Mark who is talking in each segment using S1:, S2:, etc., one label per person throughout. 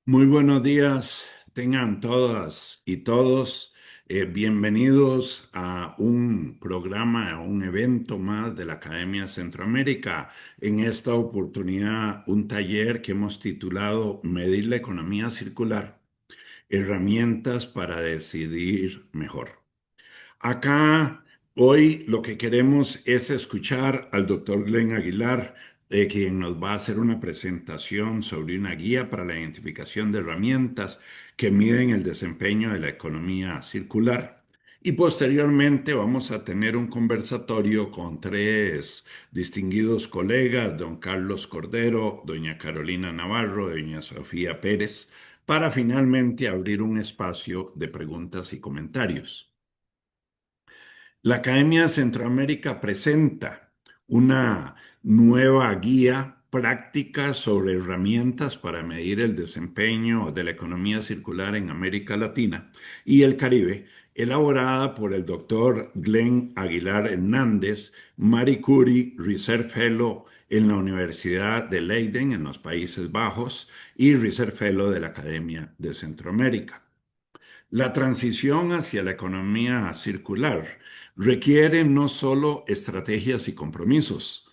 S1: Muy buenos días, tengan todas y todos bienvenidos a un programa, a un evento más de la Academia Centroamérica. En esta oportunidad, un taller que hemos titulado Medir la economía circular, herramientas para decidir mejor. Acá hoy lo que queremos es escuchar al doctor Glenn Aguilar, quien nos va a hacer una presentación sobre una guía para la identificación de herramientas que miden el desempeño de la economía circular. Y posteriormente vamos a tener un conversatorio con tres distinguidos colegas, don Carlos Cordero, doña Carolina Navarro, doña Sofía Pérez, para finalmente abrir un espacio de preguntas y comentarios. La Academia Centroamérica presenta una nueva guía práctica sobre herramientas para medir el desempeño de la economía circular en América Latina y el Caribe, elaborada por el doctor Glenn Aguilar Hernández, Marie Curie Research Fellow en la Universidad de Leiden en los Países Bajos y Research Fellow de la Academia de Centroamérica. La transición hacia la economía circular requiere no solo estrategias y compromisos,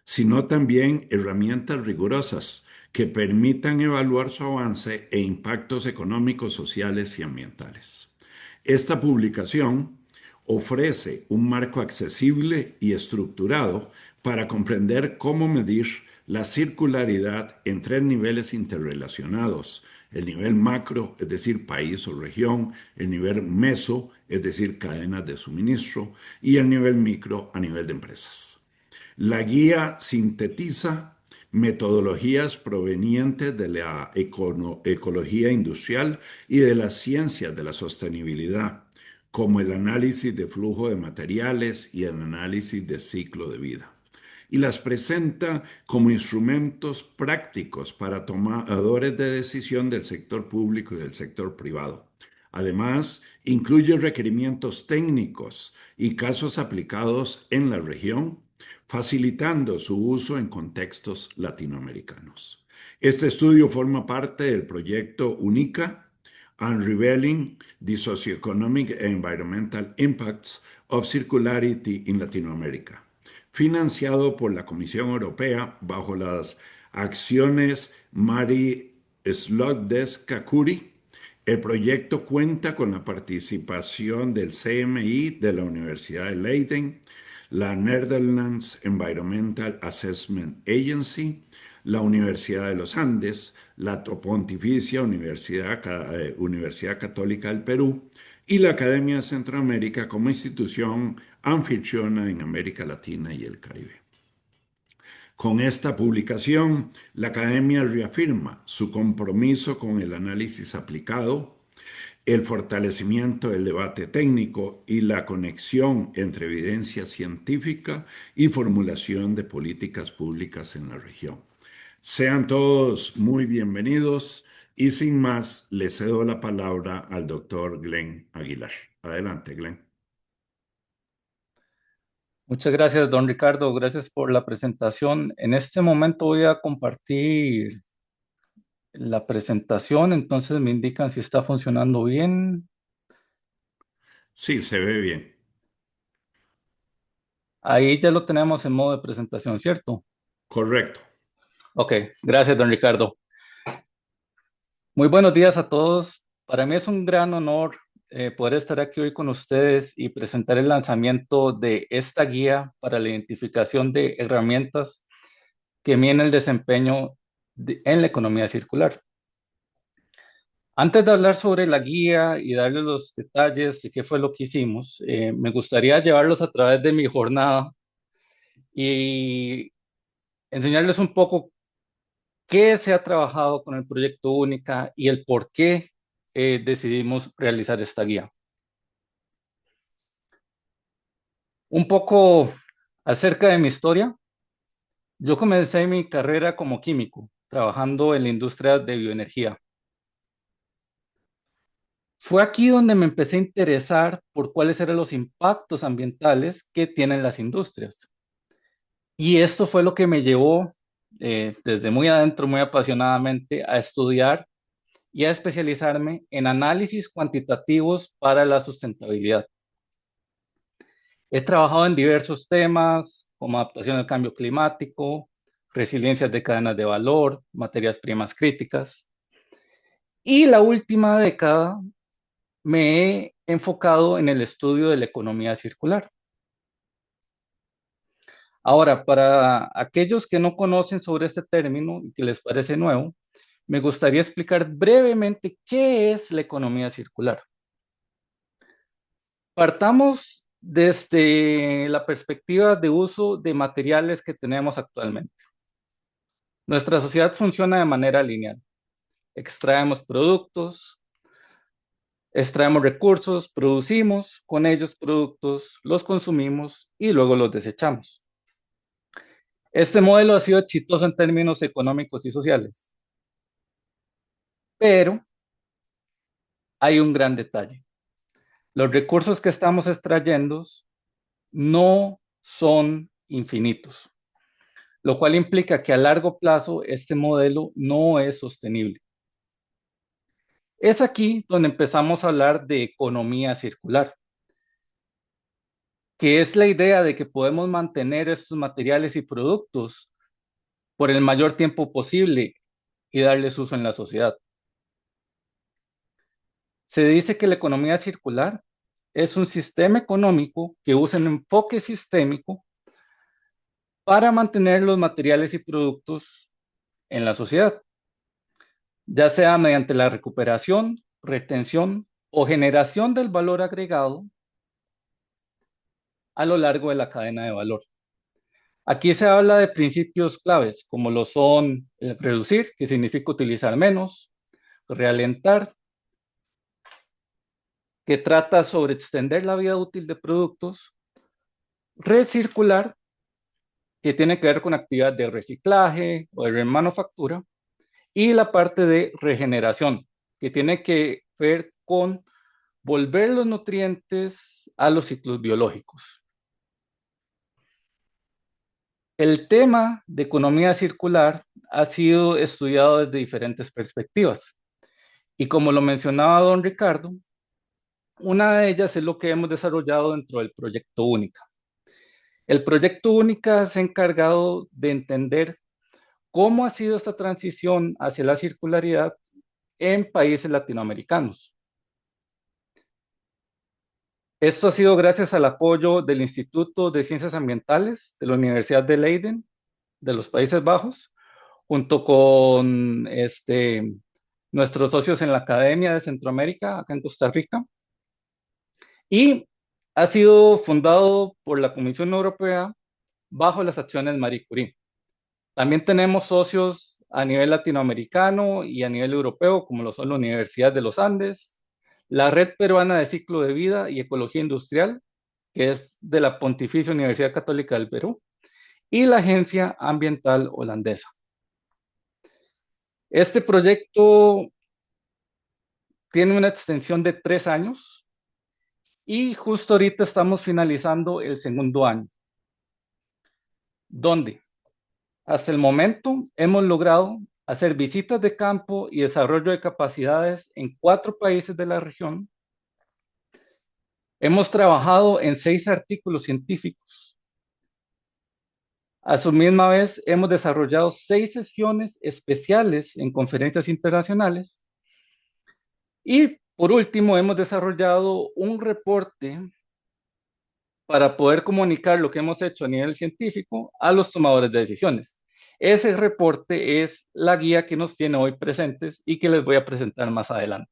S1: sino también herramientas rigurosas que permitan evaluar su avance e impactos económicos, sociales y ambientales. Esta publicación ofrece un marco accesible y estructurado para comprender cómo medir la circularidad en tres niveles interrelacionados: el nivel macro, es decir, país o región; el nivel meso, es decir, cadenas de suministro; y el nivel micro, a nivel de empresas. La guía sintetiza metodologías provenientes de la ecología industrial y de las ciencias de la sostenibilidad, como el análisis de flujo de materiales y el análisis de ciclo de vida, y las presenta como instrumentos prácticos para tomadores de decisión del sector público y del sector privado. Además, incluye requerimientos técnicos y casos aplicados en la región, facilitando su uso en contextos latinoamericanos. Este estudio forma parte del proyecto UNICA, Unraveling the Socioeconomic and Environmental Impacts of Circularity in Latin America, financiado por la Comisión Europea bajo las acciones Mari Slotdesk-Curie. El proyecto cuenta con la participación del CMI de la Universidad de Leiden, la Netherlands Environmental Assessment Agency, la Universidad de los Andes, la Pontificia Universidad Católica del Perú y la Academia de Centroamérica como institución anfitriona en América Latina y el Caribe. Con esta publicación, la Academia reafirma su compromiso con el análisis aplicado, el fortalecimiento del debate técnico y la conexión entre evidencia científica y formulación de políticas públicas en la región. Sean todos muy bienvenidos y sin más, le cedo la palabra al doctor Glenn Aguilar. Adelante, Glenn.
S2: Muchas gracias, don Ricardo. Gracias por la presentación. En este momento voy a compartir la presentación, entonces me indican si está funcionando bien.
S1: Sí, se ve bien.
S2: Ahí ya lo tenemos en modo de presentación, ¿cierto?
S1: Correcto.
S2: Ok, gracias, don Ricardo. Muy buenos días a todos. Para mí es un gran honor poder estar aquí hoy con ustedes y presentar el lanzamiento de esta guía para la identificación de herramientas que miden el desempeño en la economía circular. Antes de hablar sobre la guía y darles los detalles de qué fue lo que hicimos, me gustaría llevarlos a través de mi jornada y enseñarles un poco qué se ha trabajado con el proyecto Única y el por qué decidimos realizar esta guía. Un poco acerca de mi historia. Yo comencé mi carrera como químico, trabajando en la industria de bioenergía. Fue aquí donde me empecé a interesar por cuáles eran los impactos ambientales que tienen las industrias. Y esto fue lo que me llevó desde muy adentro, muy apasionadamente, a estudiar y a especializarme en análisis cuantitativos para la sustentabilidad. He trabajado en diversos temas como adaptación al cambio climático, resiliencia de cadenas de valor, materias primas críticas. Y la última década me he enfocado en el estudio de la economía circular. Ahora, para aquellos que no conocen sobre este término y que les parece nuevo, me gustaría explicar brevemente qué es la economía circular. Partamos desde la perspectiva de uso de materiales que tenemos actualmente. Nuestra sociedad funciona de manera lineal. Extraemos productos, extraemos recursos, producimos con ellos productos, los consumimos y luego los desechamos. Este modelo ha sido exitoso en términos económicos y sociales, pero hay un gran detalle. Los recursos que estamos extrayendo no son infinitos, lo cual implica que a largo plazo este modelo no es sostenible. Es aquí donde empezamos a hablar de economía circular, que es la idea de que podemos mantener estos materiales y productos por el mayor tiempo posible y darles uso en la sociedad. Se dice que la economía circular es un sistema económico que usa un enfoque sistémico para mantener los materiales y productos en la sociedad, ya sea mediante la recuperación, retención o generación del valor agregado a lo largo de la cadena de valor. Aquí se habla de principios claves, como lo son el reducir, que significa utilizar menos, realentar, que trata sobre extender la vida útil de productos, recircular, que tiene que ver con actividad de reciclaje o de remanufactura, y la parte de regeneración, que tiene que ver con volver los nutrientes a los ciclos biológicos. El tema de economía circular ha sido estudiado desde diferentes perspectivas y como lo mencionaba don Ricardo, una de ellas es lo que hemos desarrollado dentro del proyecto Única. El proyecto Única se ha encargado de entender cómo ha sido esta transición hacia la circularidad en países latinoamericanos. Esto ha sido gracias al apoyo del Instituto de Ciencias Ambientales de la Universidad de Leiden, de los Países Bajos, junto con nuestros socios en la Academia de Centroamérica, acá en Costa Rica, y ha sido fundado por la Comisión Europea bajo las acciones Marie Curie. También tenemos socios a nivel latinoamericano y a nivel europeo, como lo son la Universidad de los Andes, la Red Peruana de Ciclo de Vida y Ecología Industrial, que es de la Pontificia Universidad Católica del Perú, y la Agencia Ambiental Holandesa. Este proyecto tiene una extensión de 3 años y justo ahorita estamos finalizando el segundo año, donde hasta el momento hemos logrado hacer visitas de campo y desarrollo de capacidades en 4 países de la región. Hemos trabajado en 6 artículos científicos. A su misma vez, hemos desarrollado 6 sesiones especiales en conferencias internacionales. Y por último, hemos desarrollado un reporte para poder comunicar lo que hemos hecho a nivel científico a los tomadores de decisiones. Ese reporte es la guía que nos tiene hoy presentes y que les voy a presentar más adelante.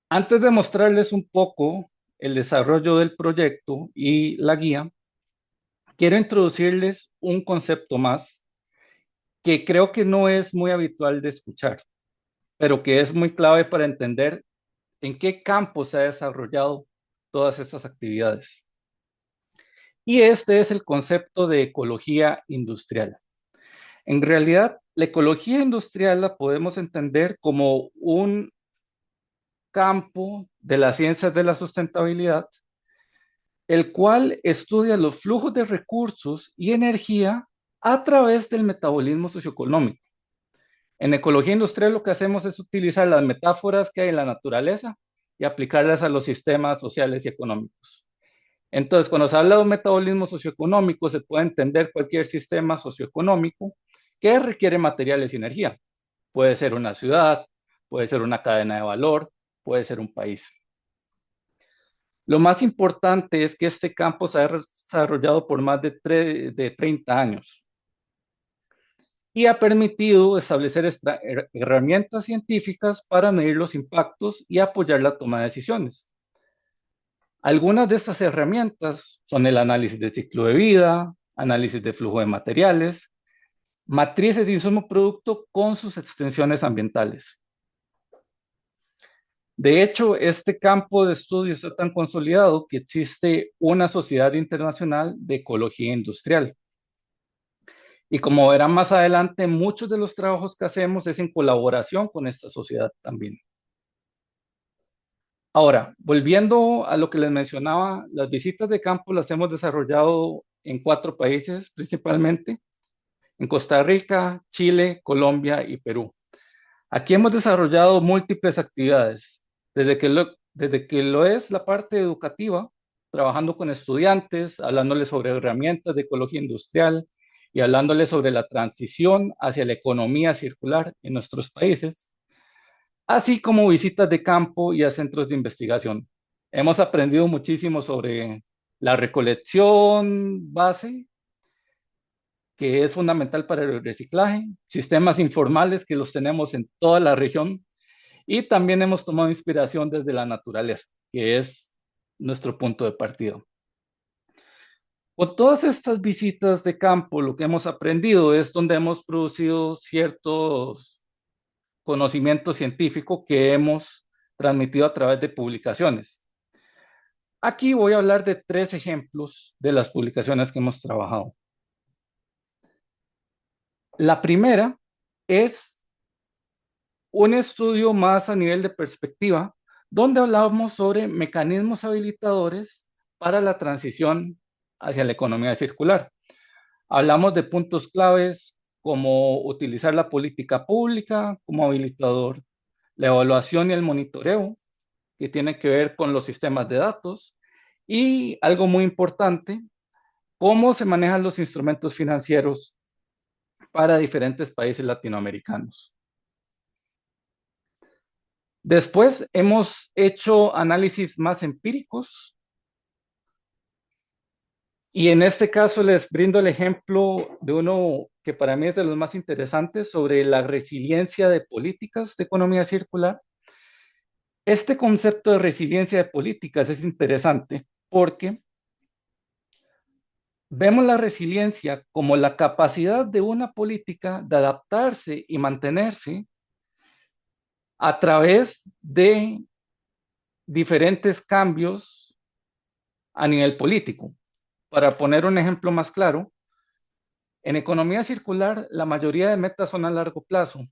S2: Antes de mostrarles un poco el desarrollo del proyecto y la guía, quiero introducirles un concepto más que creo que no es muy habitual de escuchar, pero que es muy clave para entender en qué campo se ha desarrollado todas estas actividades. Y este es el concepto de ecología industrial. En realidad, la ecología industrial la podemos entender como un campo de las ciencias de la sustentabilidad, el cual estudia los flujos de recursos y energía a través del metabolismo socioeconómico. En ecología industrial lo que hacemos es utilizar las metáforas que hay en la naturaleza y aplicarlas a los sistemas sociales y económicos. Entonces, cuando se habla de un metabolismo socioeconómico, se puede entender cualquier sistema socioeconómico que requiere materiales y energía. Puede ser una ciudad, puede ser una cadena de valor, puede ser un país. Lo más importante es que este campo se ha desarrollado por más de 30 años y ha permitido establecer herramientas científicas para medir los impactos y apoyar la toma de decisiones. Algunas de estas herramientas son el análisis de ciclo de vida, análisis de flujo de materiales, matrices de insumo-producto con sus extensiones ambientales. De hecho, este campo de estudio está tan consolidado que existe una sociedad internacional de ecología industrial. Y como verán más adelante, muchos de los trabajos que hacemos es en colaboración con esta sociedad también. Ahora, volviendo a lo que les mencionaba, las visitas de campo las hemos desarrollado en 4 países principalmente, en Costa Rica, Chile, Colombia y Perú. Aquí hemos desarrollado múltiples actividades, desde que lo es la parte educativa, trabajando con estudiantes, hablándoles sobre herramientas de ecología industrial y hablándoles sobre la transición hacia la economía circular en nuestros países, así como visitas de campo y a centros de investigación. Hemos aprendido muchísimo sobre la recolección base, que es fundamental para el reciclaje, sistemas informales que los tenemos en toda la región y también hemos tomado inspiración desde la naturaleza, que es nuestro punto de partida. Con todas estas visitas de campo, lo que hemos aprendido es donde hemos producido ciertos conocimientos científicos que hemos transmitido a través de publicaciones. Aquí voy a hablar de 3 ejemplos de las publicaciones que hemos trabajado. La primera es un estudio más a nivel de perspectiva, donde hablamos sobre mecanismos habilitadores para la transición hacia la economía circular. Hablamos de puntos claves como utilizar la política pública como habilitador, la evaluación y el monitoreo, que tiene que ver con los sistemas de datos, y algo muy importante, cómo se manejan los instrumentos financieros para diferentes países latinoamericanos. Después hemos hecho análisis más empíricos y en este caso les brindo el ejemplo de uno que para mí es de los más interesantes sobre la resiliencia de políticas de economía circular. Este concepto de resiliencia de políticas es interesante porque vemos la resiliencia como la capacidad de una política de adaptarse y mantenerse a través de diferentes cambios a nivel político. Para poner un ejemplo más claro, en economía circular la mayoría de metas son a largo plazo,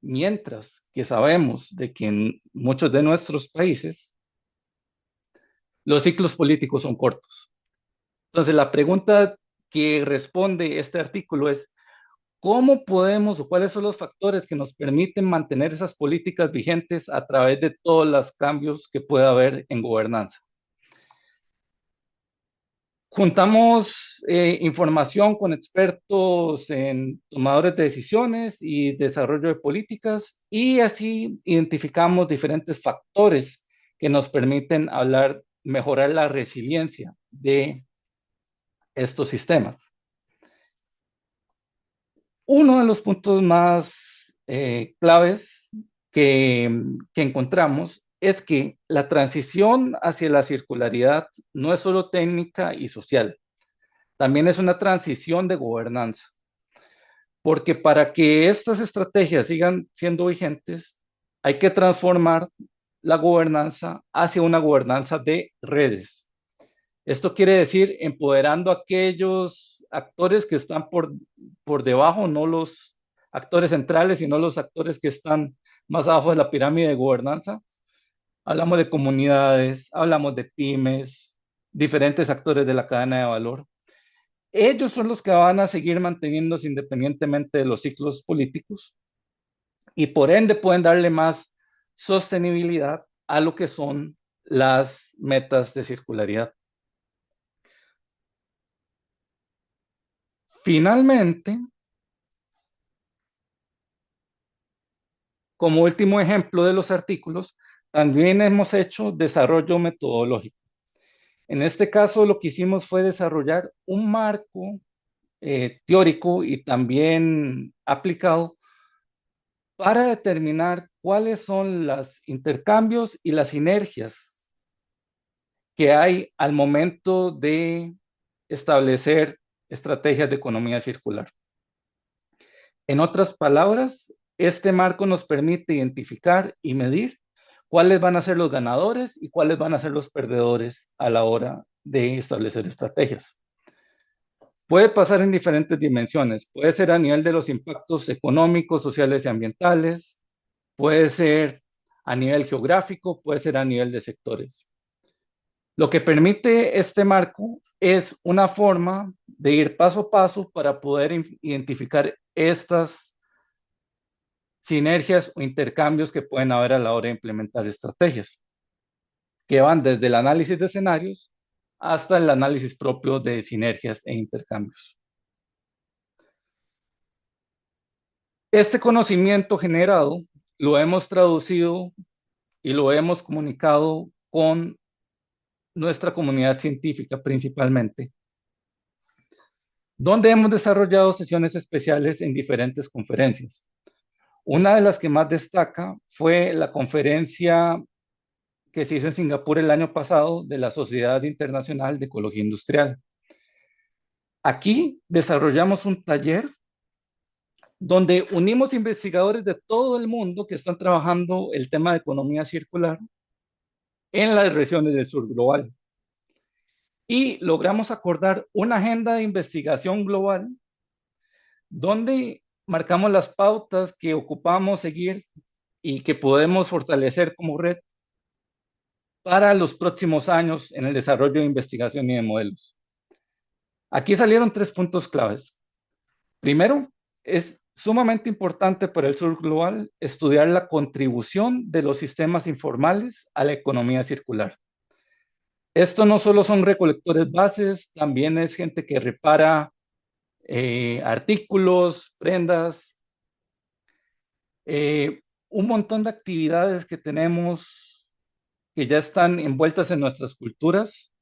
S2: mientras que sabemos de que en muchos de nuestros países los ciclos políticos son cortos. Entonces, la pregunta que responde este artículo es, ¿cómo podemos o cuáles son los factores que nos permiten mantener esas políticas vigentes a través de todos los cambios que pueda haber en gobernanza? Juntamos información con expertos en tomadores de decisiones y desarrollo de políticas y así identificamos diferentes factores que nos permiten mejorar la resiliencia de estos sistemas. Uno de los puntos más claves que encontramos es que la transición hacia la circularidad no es solo técnica y social, también es una transición de gobernanza, porque para que estas estrategias sigan siendo vigentes, hay que transformar la gobernanza hacia una gobernanza de redes. Esto quiere decir empoderando a aquellos actores que están por por debajo, no los actores centrales, sino los actores que están más abajo de la pirámide de gobernanza. Hablamos de comunidades, hablamos de pymes, diferentes actores de la cadena de valor. Ellos son los que van a seguir manteniéndose independientemente de los ciclos políticos y por ende pueden darle más sostenibilidad a lo que son las metas de circularidad. Finalmente, como último ejemplo de los artículos, también hemos hecho desarrollo metodológico. En este caso, lo que hicimos fue desarrollar un marco teórico y también aplicado para determinar cuáles son los intercambios y las sinergias que hay al momento de establecer estrategias de economía circular. En otras palabras, este marco nos permite identificar y medir cuáles van a ser los ganadores y cuáles van a ser los perdedores a la hora de establecer estrategias. Puede pasar en diferentes dimensiones. Puede ser a nivel de los impactos económicos, sociales y ambientales. Puede ser a nivel geográfico, puede ser a nivel de sectores. Lo que permite este marco es una forma de ir paso a paso para poder identificar estas sinergias o intercambios que pueden haber a la hora de implementar estrategias, que van desde el análisis de escenarios hasta el análisis propio de sinergias e intercambios. Este conocimiento generado lo hemos traducido y lo hemos comunicado con nuestra comunidad científica principalmente, donde hemos desarrollado sesiones especiales en diferentes conferencias. Una de las que más destaca fue la conferencia que se hizo en Singapur el año pasado de la Sociedad Internacional de Ecología Industrial. Aquí desarrollamos un taller donde unimos investigadores de todo el mundo que están trabajando el tema de economía circular en las regiones del sur global. Y logramos acordar una agenda de investigación global donde marcamos las pautas que ocupamos seguir y que podemos fortalecer como red para los próximos años en el desarrollo de investigación y de modelos. Aquí salieron 3 puntos claves. Primero, es sumamente importante para el sur global estudiar la contribución de los sistemas informales a la economía circular. Esto no solo son recolectores bases, también es gente que repara artículos, prendas, un montón de actividades que tenemos que ya están envueltas en nuestras culturas,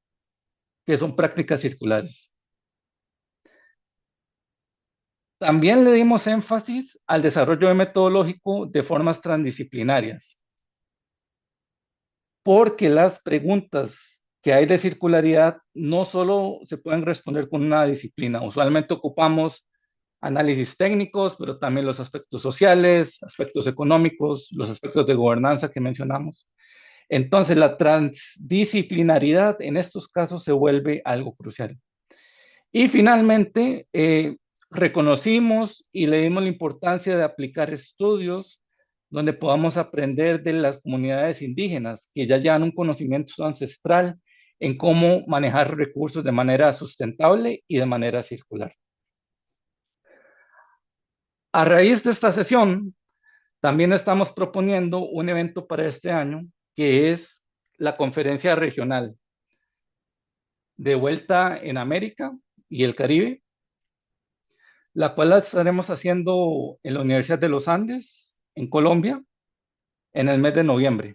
S2: que son prácticas circulares. También le dimos énfasis al desarrollo metodológico de formas transdisciplinarias, porque las preguntas que hay de circularidad no solo se pueden responder con una disciplina. Usualmente ocupamos análisis técnicos, pero también los aspectos sociales, aspectos económicos, los aspectos de gobernanza que mencionamos. Entonces, la transdisciplinaridad en estos casos se vuelve algo crucial. Y finalmente, reconocimos y le dimos la importancia de aplicar estudios donde podamos aprender de las comunidades indígenas que ya llevan un conocimiento ancestral en cómo manejar recursos de manera sustentable y de manera circular. A raíz de esta sesión, también estamos proponiendo un evento para este año, que es la conferencia regional de vuelta en América y el Caribe, la cual la estaremos haciendo en la Universidad de los Andes, en Colombia, en el mes de noviembre.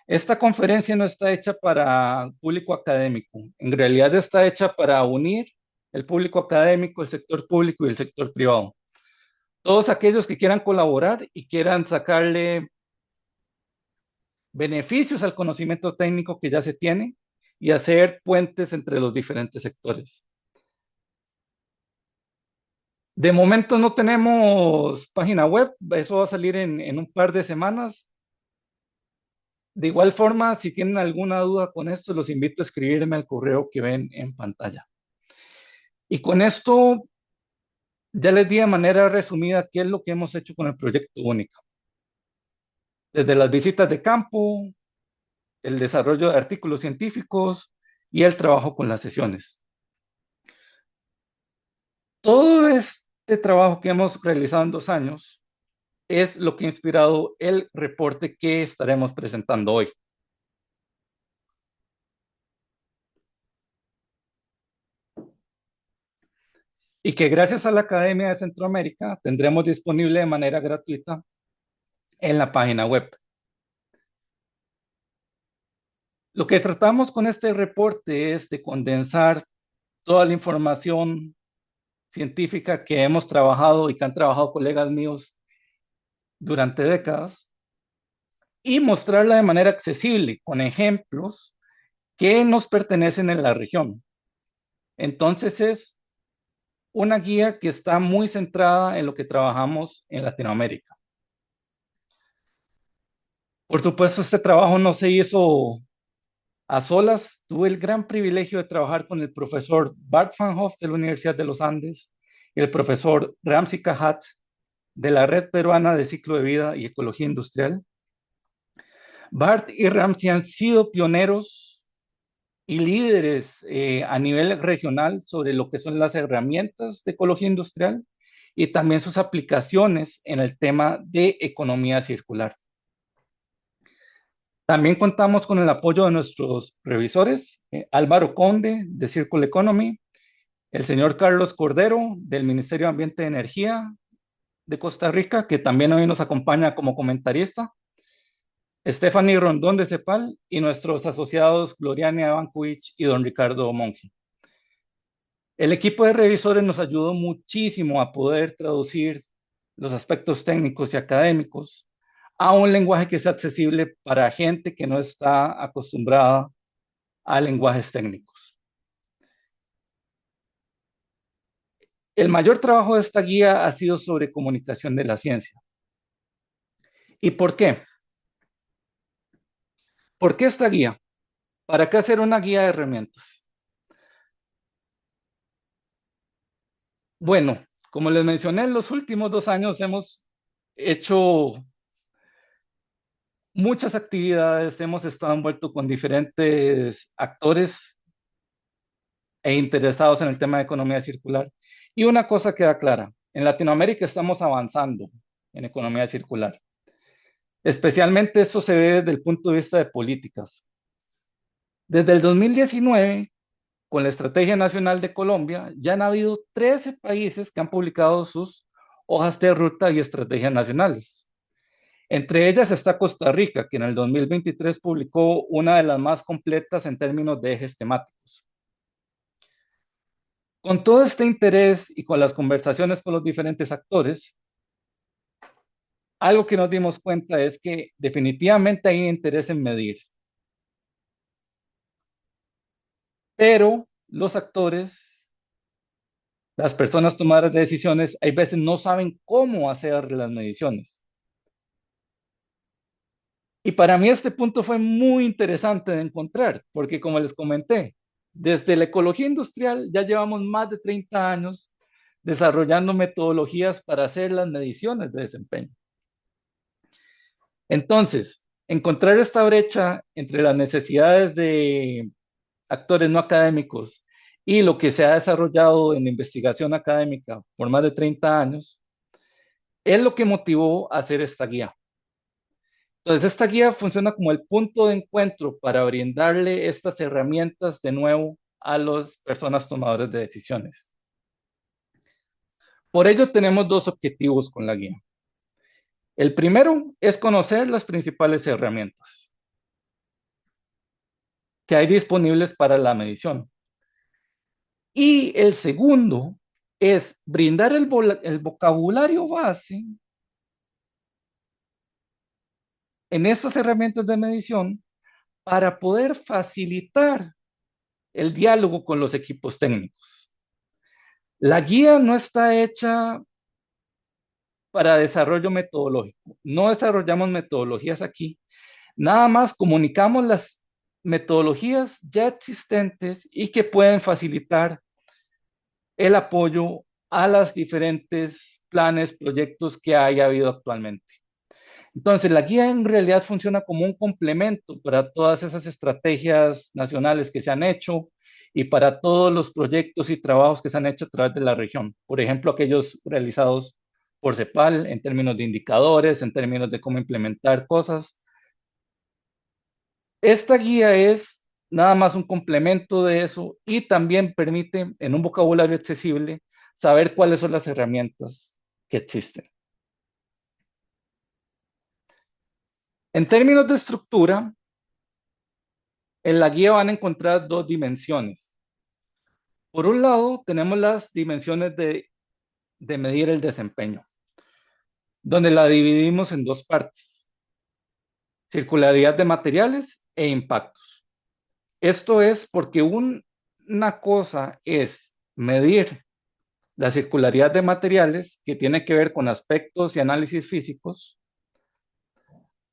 S2: Esta conferencia no está hecha para público académico, en realidad está hecha para unir el público académico, el sector público y el sector privado. Todos aquellos que quieran colaborar y quieran sacarle beneficios al conocimiento técnico que ya se tiene y hacer puentes entre los diferentes sectores. De momento no tenemos página web, eso va a salir en un par de semanas. De igual forma, si tienen alguna duda con esto, los invito a escribirme al correo que ven en pantalla. Y con esto Ya les di de manera resumida qué es lo que hemos hecho con el proyecto Única. Desde las visitas de campo, el desarrollo de artículos científicos y el trabajo con las sesiones. Todo este trabajo que hemos realizado en 2 años es lo que ha inspirado el reporte que estaremos presentando hoy. Y que gracias a la Academia de Centroamérica tendremos disponible de manera gratuita en la página web. Lo que tratamos con este reporte es de condensar toda la información científica que hemos trabajado y que han trabajado colegas míos durante décadas y mostrarla de manera accesible con ejemplos que nos pertenecen en la región. Entonces es una guía que está muy centrada en lo que trabajamos en Latinoamérica. Por supuesto, este trabajo no se hizo a solas. Tuve el gran privilegio de trabajar con el profesor Bart Van Hoff de la Universidad de los Andes y el profesor Ramzi Kahat de la Red Peruana de Ciclo de Vida y Ecología Industrial. Bart y Ramzi han sido pioneros y líderes a nivel regional sobre lo que son las herramientas de ecología industrial y también sus aplicaciones en el tema de economía circular. También contamos con el apoyo de nuestros revisores, Álvaro Conde de Circle Economy, el señor Carlos Cordero del Ministerio de Ambiente y Energía de Costa Rica, que también hoy nos acompaña como comentarista, Stephanie Rondón de CEPAL y nuestros asociados Gloriana Abankovich y don Ricardo Monge. El equipo de revisores nos ayudó muchísimo a poder traducir los aspectos técnicos y académicos a un lenguaje que sea accesible para gente que no está acostumbrada a lenguajes técnicos. El mayor trabajo de esta guía ha sido sobre comunicación de la ciencia. ¿Y por qué? ¿Por qué esta guía? ¿Para qué hacer una guía de herramientas? Bueno, como les mencioné, en los últimos 2 años hemos hecho muchas actividades, hemos estado envueltos con diferentes actores e interesados en el tema de economía circular. Y una cosa queda clara, en Latinoamérica estamos avanzando en economía circular. Especialmente esto se ve desde el punto de vista de políticas. Desde el 2019, con la Estrategia Nacional de Colombia, ya han habido 13 países que han publicado sus hojas de ruta y estrategias nacionales. Entre ellas está Costa Rica, que en el 2023 publicó una de las más completas en términos de ejes temáticos. Con todo este interés y con las conversaciones con los diferentes actores, algo que nos dimos cuenta es que definitivamente hay interés en medir, pero los actores, las personas tomadoras de decisiones, hay veces no saben cómo hacer las mediciones. Y para mí este punto fue muy interesante de encontrar, porque como les comenté, desde la ecología industrial ya llevamos más de 30 años desarrollando metodologías para hacer las mediciones de desempeño. Entonces, encontrar esta brecha entre las necesidades de actores no académicos y lo que se ha desarrollado en investigación académica por más de 30 años es lo que motivó a hacer esta guía. Entonces, esta guía funciona como el punto de encuentro para brindarle estas herramientas de nuevo a las personas tomadoras de decisiones. Por ello, tenemos dos objetivos con la guía. El primero es conocer las principales herramientas que hay disponibles para la medición. Y el segundo es brindar el vocabulario base en estas herramientas de medición para poder facilitar el diálogo con los equipos técnicos. La guía no está hecha para desarrollo metodológico. No desarrollamos metodologías aquí. Nada más comunicamos las metodologías ya existentes y que pueden facilitar el apoyo a los diferentes planes, proyectos que haya habido actualmente. Entonces, la guía en realidad funciona como un complemento para todas esas estrategias nacionales que se han hecho y para todos los proyectos y trabajos que se han hecho a través de la región. Por ejemplo, aquellos realizados por CEPAL en términos de indicadores, en términos de cómo implementar cosas. Esta guía es nada más un complemento de eso y también permite, en un vocabulario accesible, saber cuáles son las herramientas que existen. En términos de estructura, en la guía van a encontrar dos dimensiones. Por un lado, tenemos las dimensiones de medir el desempeño, donde la dividimos en dos partes: circularidad de materiales e impactos. Esto es porque una cosa es medir la circularidad de materiales, que tiene que ver con aspectos y análisis físicos,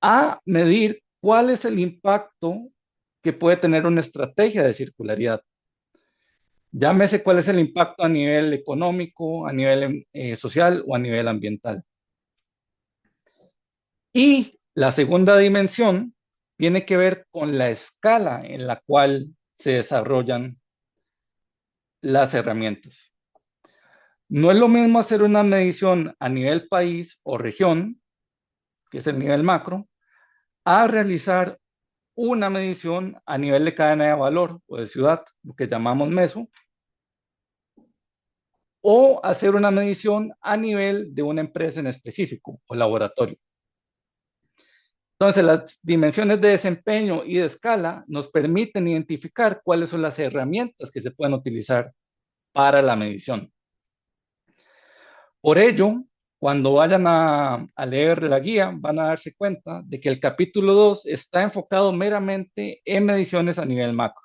S2: a medir cuál es el impacto que puede tener una estrategia de circularidad. Llámese cuál es el impacto a nivel económico, a nivel social o a nivel ambiental. Y la segunda dimensión tiene que ver con la escala en la cual se desarrollan las herramientas. No es lo mismo hacer una medición a nivel país o región, que es el nivel macro, a realizar una medición a nivel de cadena de valor o de ciudad, lo que llamamos meso, o hacer una medición a nivel de una empresa en específico o laboratorio. Entonces, las dimensiones de desempeño y de escala nos permiten identificar cuáles son las herramientas que se pueden utilizar para la medición. Por ello, cuando vayan a leer la guía, van a darse cuenta de que el capítulo 2 está enfocado meramente en mediciones a nivel macro.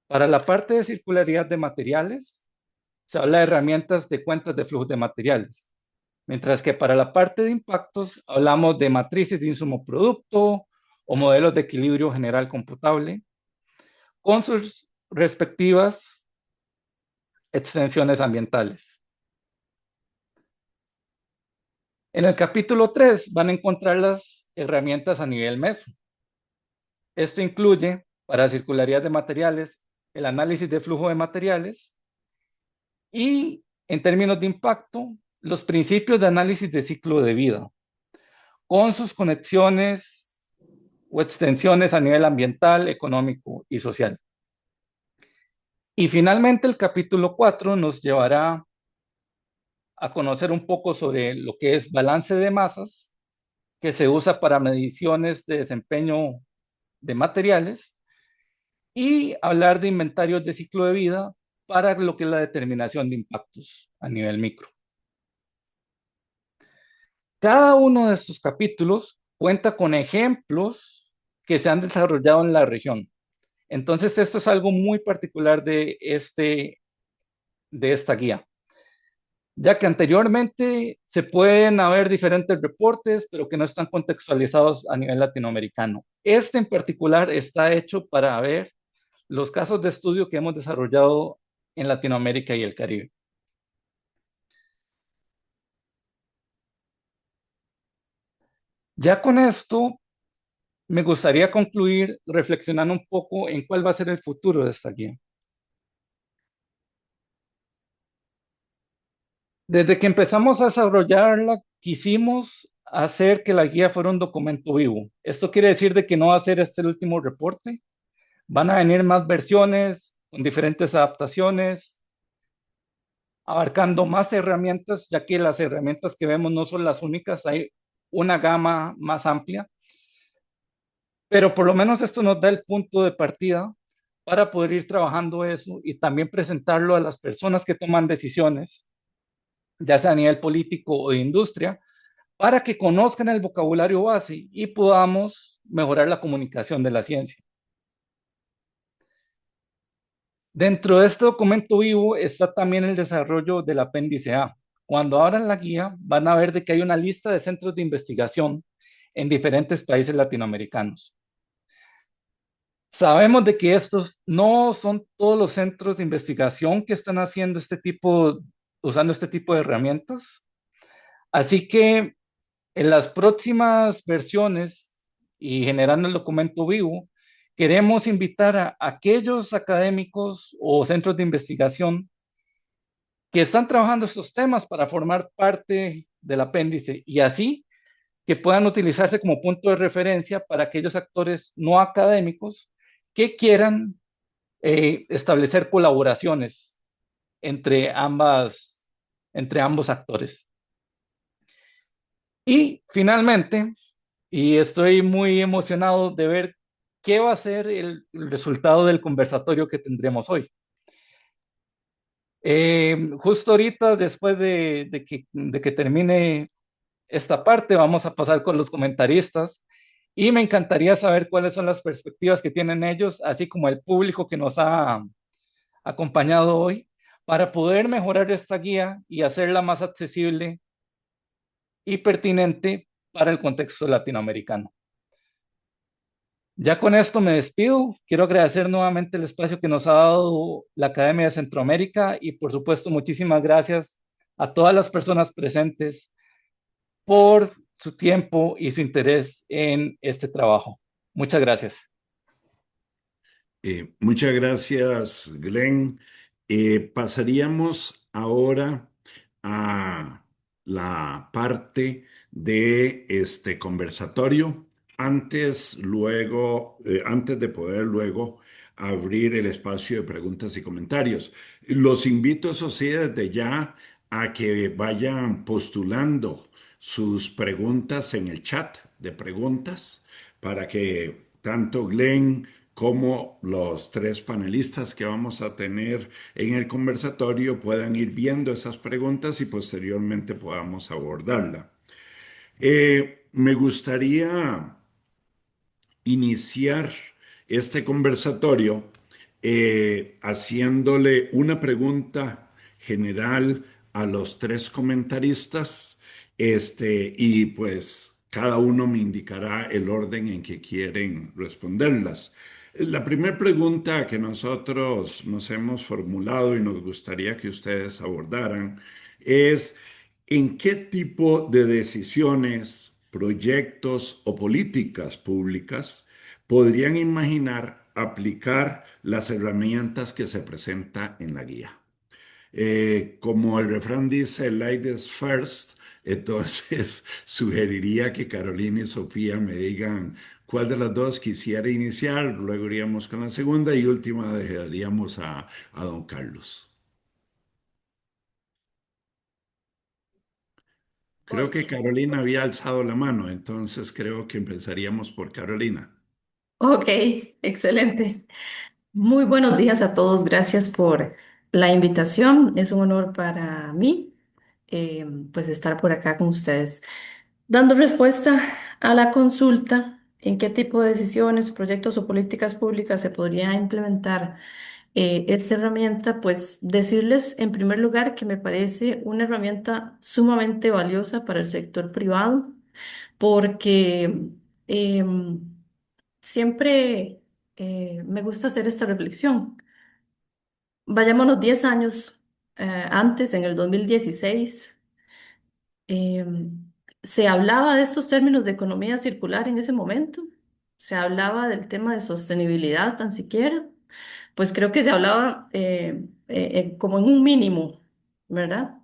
S2: Para la parte de circularidad de materiales, se habla de herramientas de cuentas de flujo de materiales, mientras que para la parte de impactos hablamos de matrices de insumo producto o modelos de equilibrio general computable con sus respectivas extensiones ambientales. En el capítulo 3 van a encontrar las herramientas a nivel meso. Esto incluye, para circularidad de materiales, el análisis de flujo de materiales y, en términos de impacto, los principios de análisis de ciclo de vida, con sus conexiones o extensiones a nivel ambiental, económico y social. Y finalmente, el capítulo 4 nos llevará a conocer un poco sobre lo que es balance de masas, que se usa para mediciones de desempeño de materiales, y hablar de inventarios de ciclo de vida para lo que es la determinación de impactos a nivel micro. Cada uno de estos capítulos cuenta con ejemplos que se han desarrollado en la región. Entonces, esto es algo muy particular de esta guía, ya que anteriormente se pueden haber diferentes reportes, pero que no están contextualizados a nivel latinoamericano. Este en particular está hecho para ver los casos de estudio que hemos desarrollado en Latinoamérica y el Caribe. Ya con esto, me gustaría concluir reflexionando un poco en cuál va a ser el futuro de esta guía. Desde que empezamos a desarrollarla, quisimos hacer que la guía fuera un documento vivo. Esto quiere decir de que no va a ser este el último reporte. Van a venir más versiones con diferentes adaptaciones, abarcando más herramientas, ya que las herramientas que vemos no son las únicas, hay una gama más amplia, pero por lo menos esto nos da el punto de partida para poder ir trabajando eso y también presentarlo a las personas que toman decisiones, ya sea a nivel político o de industria, para que conozcan el vocabulario base y podamos mejorar la comunicación de la ciencia. Dentro de este documento vivo está también el desarrollo del apéndice A. Cuando abran la guía, van a ver de que hay una lista de centros de investigación en diferentes países latinoamericanos. Sabemos de que estos no son todos los centros de investigación que están haciendo este tipo usando este tipo de herramientas. Así que en las próximas versiones y generando el documento vivo, queremos invitar a aquellos académicos o centros de investigación que están trabajando estos temas para formar parte del apéndice y así que puedan utilizarse como punto de referencia para aquellos actores no académicos que quieran establecer colaboraciones entre entre ambos actores. Y finalmente, y estoy muy emocionado de ver qué va a ser el resultado del conversatorio que tendremos hoy. Justo ahorita, después de que termine esta parte, vamos a pasar con los comentaristas y me encantaría saber cuáles son las perspectivas que tienen ellos, así como el público que nos ha acompañado hoy, para poder mejorar esta guía y hacerla más accesible y pertinente para el contexto latinoamericano. Ya con esto me despido. Quiero agradecer nuevamente el espacio que nos ha dado la Academia de Centroamérica y por supuesto muchísimas gracias a todas las personas presentes por su tiempo y su interés en este trabajo. Muchas gracias.
S1: Muchas gracias, Glenn. Pasaríamos ahora a la parte de este conversatorio. Antes de poder luego abrir el espacio de preguntas y comentarios. Los invito, eso sí, desde ya a que vayan postulando sus preguntas en el chat de preguntas para que tanto Glenn como los tres panelistas que vamos a tener en el conversatorio puedan ir viendo esas preguntas y posteriormente podamos abordarla. Me gustaría iniciar este conversatorio haciéndole una pregunta general a los tres comentaristas, y pues cada uno me indicará el orden en que quieren responderlas. La primera pregunta que nosotros nos hemos formulado y nos gustaría que ustedes abordaran es: ¿en qué tipo de decisiones, proyectos o políticas públicas podrían imaginar aplicar las herramientas que se presenta en la guía? Como el refrán dice, ladies first, entonces sugeriría que Carolina y Sofía me digan cuál de las dos quisiera iniciar, luego iríamos con la segunda y última dejaríamos a don Carlos. Creo
S3: Voy.
S1: que Carolina había alzado la mano, entonces creo que empezaríamos por Carolina.
S3: Ok, excelente. Muy buenos días a todos. Gracias por la invitación. Es un honor para mí, pues estar por acá con ustedes, dando respuesta a la consulta en qué tipo de decisiones, proyectos o políticas públicas se podría implementar esta herramienta. Pues decirles en primer lugar que me parece una herramienta sumamente valiosa para el sector privado porque em, siempre me gusta hacer esta reflexión. Vayámonos 10 años antes, en el 2016, se hablaba de estos términos de economía circular en ese momento, se hablaba del tema de sostenibilidad tan siquiera, pues creo que se hablaba como en un mínimo, ¿verdad?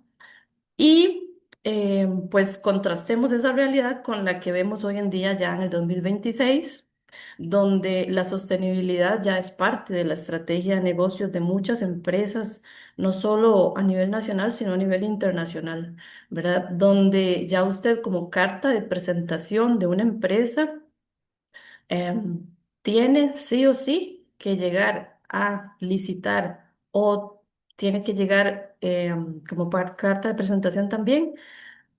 S3: Y pues contrastemos esa realidad con la que vemos hoy en día ya en el 2026, donde la sostenibilidad ya es parte de la estrategia de negocios de muchas empresas, no solo a nivel nacional, sino a nivel internacional, ¿verdad? Donde ya usted como carta de presentación de una empresa tiene sí o sí que llegar a licitar o tiene que llegar como carta de presentación también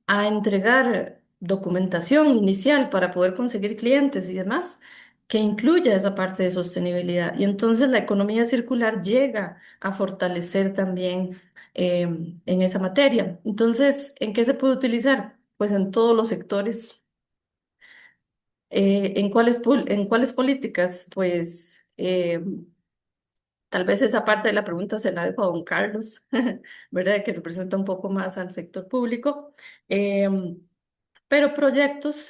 S3: a entregar documentación inicial para poder conseguir clientes y demás, que incluya esa parte de sostenibilidad. Y entonces la economía circular llega a fortalecer también en esa materia. Entonces, ¿en qué se puede utilizar? Pues en todos los sectores. ¿En cuáles políticas? Pues Tal vez esa parte de la pregunta se la dejo a don Carlos, ¿verdad? Que representa un poco más al sector público. Em, pero proyectos,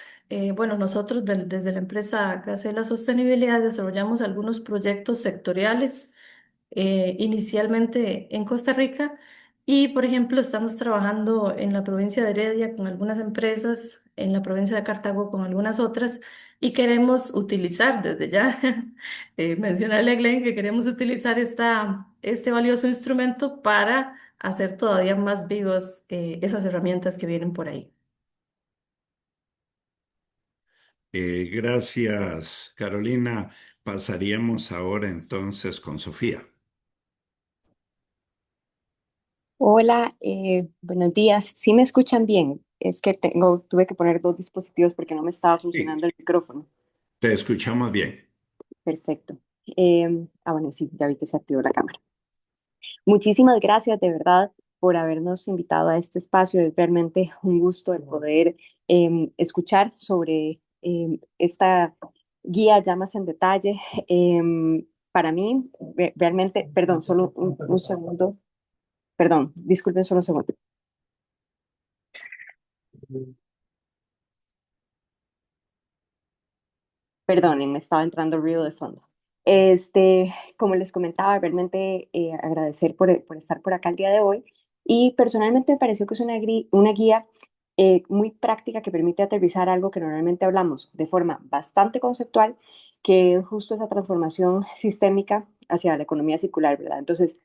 S3: bueno, nosotros desde la empresa Gacela Sostenibilidad desarrollamos algunos proyectos sectoriales, inicialmente en Costa Rica y, por ejemplo, estamos trabajando en la provincia de Heredia con algunas empresas, en la provincia de Cartago con algunas otras y queremos utilizar desde ya, mencionarle a Glenn que queremos utilizar este valioso instrumento para hacer todavía más vivas, esas herramientas que vienen por ahí.
S1: Gracias, Carolina. Pasaríamos ahora entonces con Sofía.
S4: Hola, buenos días. ¿Sí me escuchan bien? Es que tuve que poner dos dispositivos porque no me estaba
S1: Sí,
S4: funcionando el micrófono.
S1: te escuchamos bien.
S4: Perfecto. Bueno, sí, ya vi que se activó la cámara. Muchísimas gracias de verdad por habernos invitado a este espacio. Es realmente un gusto el poder escuchar sobre esta guía ya más en detalle. Para mí, realmente, perdón, solo un segundo. Perdón, disculpen solo un segundo. Perdonen, me estaba entrando ruido de fondo. Como les comentaba, realmente agradecer por estar por acá el día de hoy. Y personalmente me pareció que es una guía muy práctica que permite aterrizar algo que normalmente hablamos de forma bastante conceptual, que es justo esa transformación sistémica hacia la economía circular, ¿verdad? Entonces,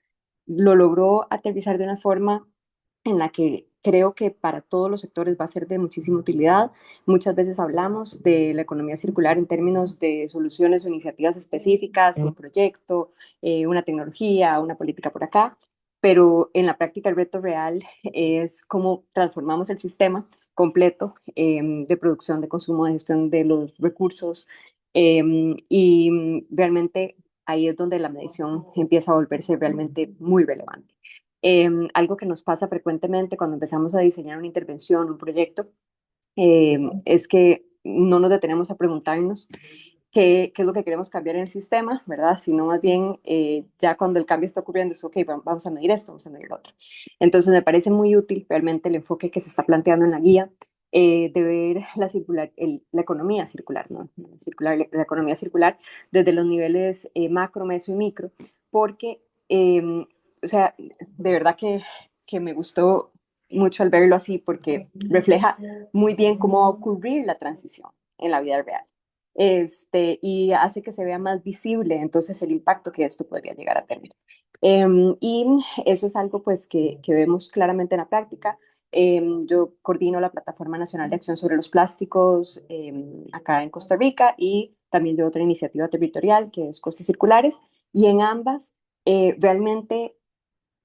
S4: lo logró aterrizar de una forma en la que creo que para todos los sectores va a ser de muchísima utilidad. Muchas veces hablamos de la economía circular en términos de soluciones o iniciativas específicas, un proyecto, una tecnología, una política por acá, pero en la práctica el reto real es cómo transformamos el sistema completo de producción, de consumo, de gestión de los recursos y realmente ahí es donde la medición empieza a volverse realmente muy relevante. Algo que nos pasa frecuentemente cuando empezamos a diseñar una intervención, un proyecto, es que no nos detenemos a preguntarnos qué es lo que queremos cambiar en el sistema, ¿verdad? Sino más bien ya cuando el cambio está ocurriendo es, ok, vamos a medir esto, vamos a medir lo otro. Entonces me parece muy útil realmente el enfoque que se está planteando en la guía de ver la economía circular, ¿no? La economía circular desde los niveles macro, meso y micro, porque, o sea, de verdad que me gustó mucho al verlo así porque refleja muy bien cómo va a ocurrir la transición en la vida real. Y hace que se vea más visible entonces el impacto que esto podría llegar a tener. Y eso es algo pues que vemos claramente en la práctica. Yo coordino la Plataforma Nacional de Acción sobre los Plásticos acá en Costa Rica y también de otra iniciativa territorial que es Costas Circulares y en ambas realmente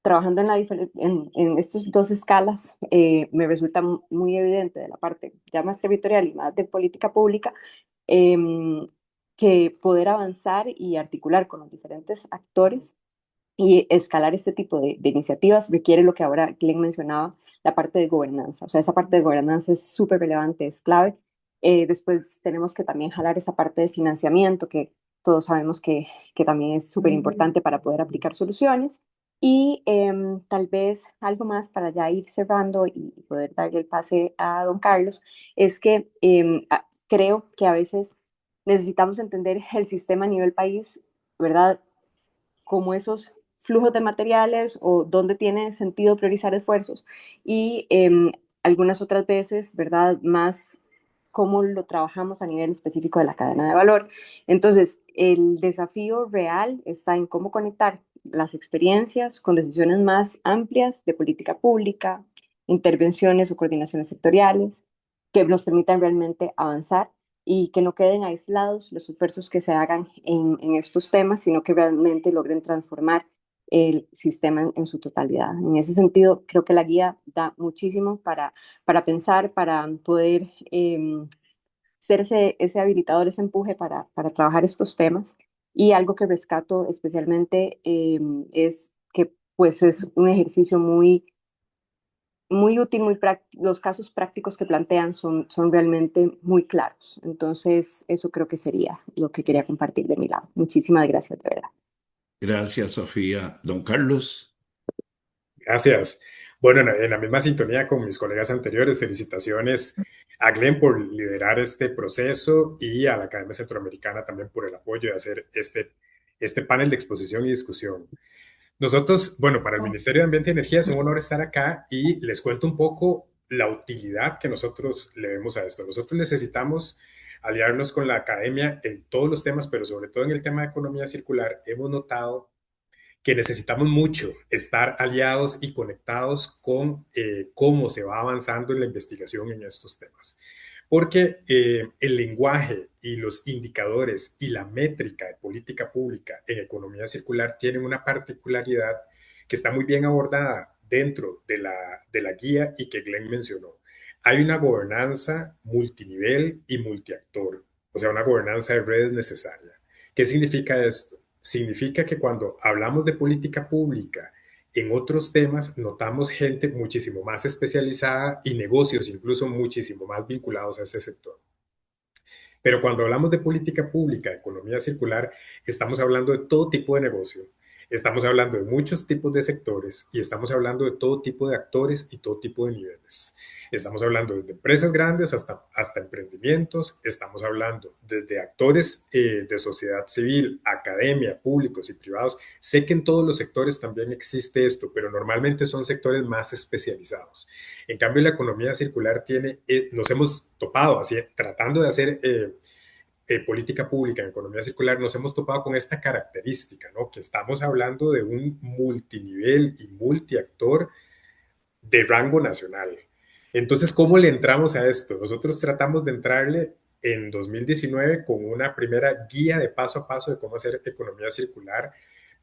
S4: trabajando en estas dos escalas, me resulta muy evidente de la parte ya más territorial y más de política pública, eh, que poder avanzar y articular con los diferentes actores y escalar este tipo de iniciativas requiere lo que ahora Glenn mencionaba, la parte de gobernanza. O sea, esa parte de gobernanza es súper relevante, es clave. Después tenemos que también jalar esa parte de financiamiento, que todos sabemos que también es súper importante para poder aplicar soluciones. Y tal vez algo más para ya ir cerrando y poder darle el pase a don Carlos, es que creo que a veces necesitamos entender el sistema a nivel país, ¿verdad? Como esos flujos de materiales o dónde tiene sentido priorizar esfuerzos y algunas otras veces, ¿verdad? Más cómo lo trabajamos a nivel específico de la cadena de valor. Entonces, el desafío real está en cómo conectar las experiencias con decisiones más amplias de política pública, intervenciones o coordinaciones sectoriales que nos permitan realmente avanzar y que no queden aislados los esfuerzos que se hagan en estos temas, sino que realmente logren transformar el sistema en su totalidad. En ese sentido, creo que la guía da muchísimo para pensar, para poder ser ese habilitador, ese empuje para trabajar estos temas. Y algo que rescato especialmente es que pues es un ejercicio muy útil, los casos prácticos que plantean son realmente muy claros. Entonces, eso creo que sería lo que quería compartir de mi lado. Muchísimas gracias, de verdad.
S1: Gracias, Sofía. Don Carlos.
S5: Gracias. Bueno, en la misma sintonía con mis colegas anteriores, felicitaciones a Glenn por liderar este proceso y a la Academia Centroamericana también por el apoyo de hacer este panel de exposición y discusión. Nosotros, bueno, para el Ministerio de Ambiente y Energía es un honor estar acá y les cuento un poco la utilidad que nosotros le vemos a esto. Nosotros necesitamos aliarnos con la academia en todos los temas, pero sobre todo en el tema de economía circular. Hemos notado que necesitamos mucho estar aliados y conectados con cómo se va avanzando en la investigación en estos temas. Porque el lenguaje y los indicadores y la métrica de política pública en economía circular tienen una particularidad que está muy bien abordada dentro de la guía y que Glenn mencionó. Hay una gobernanza multinivel y multiactor, o sea, una gobernanza de redes necesaria. ¿Qué significa esto? Significa que cuando hablamos de política pública en otros temas, notamos gente muchísimo más especializada y negocios incluso muchísimo más vinculados a ese sector. Pero cuando hablamos de política pública, economía circular, estamos hablando de todo tipo de negocio. Estamos hablando de muchos tipos de sectores y estamos hablando de todo tipo de actores y todo tipo de niveles. Estamos hablando desde empresas grandes hasta emprendimientos, estamos hablando desde actores de sociedad civil, academia, públicos y privados. Sé que en todos los sectores también existe esto, pero normalmente son sectores más especializados. En cambio, la economía circular nos hemos topado así, tratando de hacer política pública en economía circular, nos hemos topado con esta característica, ¿no? Que estamos hablando de un multinivel y multiactor de rango nacional. Entonces, ¿cómo le entramos a esto? Nosotros tratamos de entrarle en 2019 con una primera guía de paso a paso de cómo hacer economía circular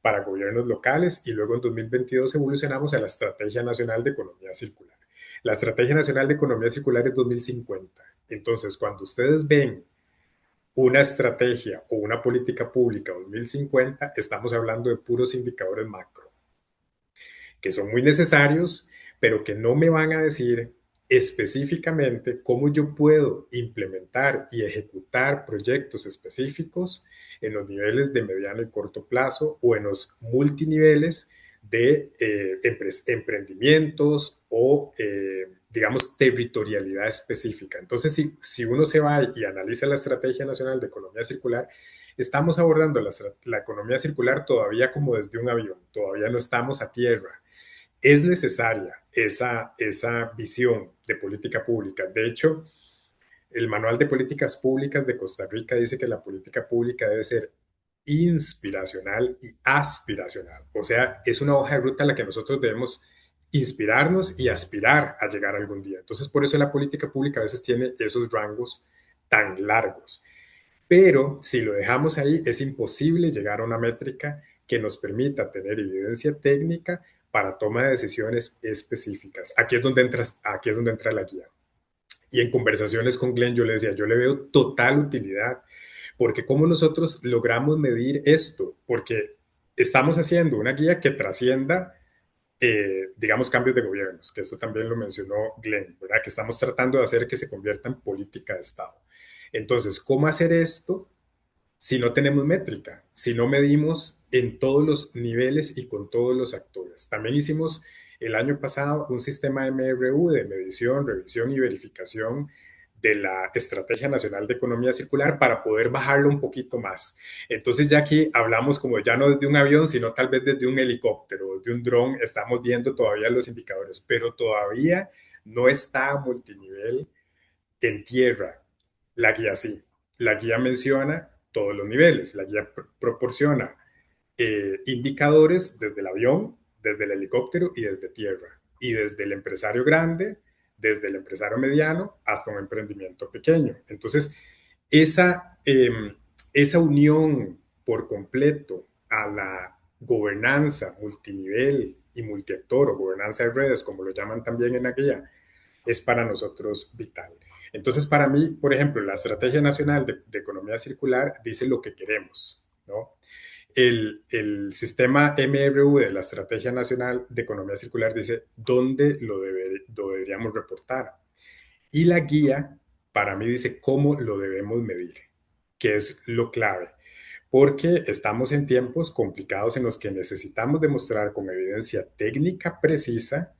S5: para gobiernos locales y luego en 2022 evolucionamos a la Estrategia Nacional de Economía Circular. La Estrategia Nacional de Economía Circular es 2050. Entonces, cuando ustedes ven una estrategia o una política pública 2050, estamos hablando de puros indicadores macro que son muy necesarios, pero que no me van a decir específicamente cómo yo puedo implementar y ejecutar proyectos específicos en los niveles de mediano y corto plazo o en los multiniveles de emprendimientos o, digamos, territorialidad específica. Entonces, si uno se va y analiza la Estrategia Nacional de Economía Circular, estamos abordando la economía circular todavía como desde un avión, todavía no estamos a tierra. Es necesaria esa visión de política pública. De hecho, el Manual de Políticas Públicas de Costa Rica dice que la política pública debe ser inspiracional y aspiracional. O sea, es una hoja de ruta a la que nosotros debemos inspirarnos y aspirar a llegar algún día. Entonces, por eso la política pública a veces tiene esos rangos tan largos. Pero si lo dejamos ahí, es imposible llegar a una métrica que nos permita tener evidencia técnica para toma de decisiones específicas. Aquí es donde entra la guía. Y en conversaciones con Glenn yo le decía, yo le veo total utilidad, porque ¿cómo nosotros logramos medir esto? Porque estamos haciendo una guía que trascienda, digamos, cambios de gobiernos, que esto también lo mencionó Glenn, ¿verdad? Que estamos tratando de hacer que se convierta en política de Estado. Entonces, ¿cómo hacer esto si no tenemos métrica, si no medimos en todos los niveles y con todos los actores? También hicimos el año pasado un sistema MRU de medición, revisión y verificación de la Estrategia Nacional de Economía Circular para poder bajarlo un poquito más. Entonces ya aquí hablamos como ya no desde un avión, sino tal vez desde un helicóptero, desde un dron, estamos viendo todavía los indicadores, pero todavía no está a multinivel en tierra. La guía sí. La guía menciona todos los niveles. La guía proporciona indicadores desde el avión, desde el helicóptero y desde tierra. Y desde el empresario grande, desde el empresario mediano hasta un emprendimiento pequeño. Entonces, esa unión por completo a la gobernanza multinivel y multiactor o gobernanza de redes, como lo llaman también en la guía, es para nosotros vital. Entonces, para mí, por ejemplo, la Estrategia Nacional de Economía Circular dice lo que queremos, ¿no? El sistema MRU de la Estrategia Nacional de Economía Circular dice dónde lo deberíamos reportar. Y la guía, para mí, dice cómo lo debemos medir, que es lo clave. porque estamos en tiempos complicados en los que necesitamos demostrar con evidencia técnica precisa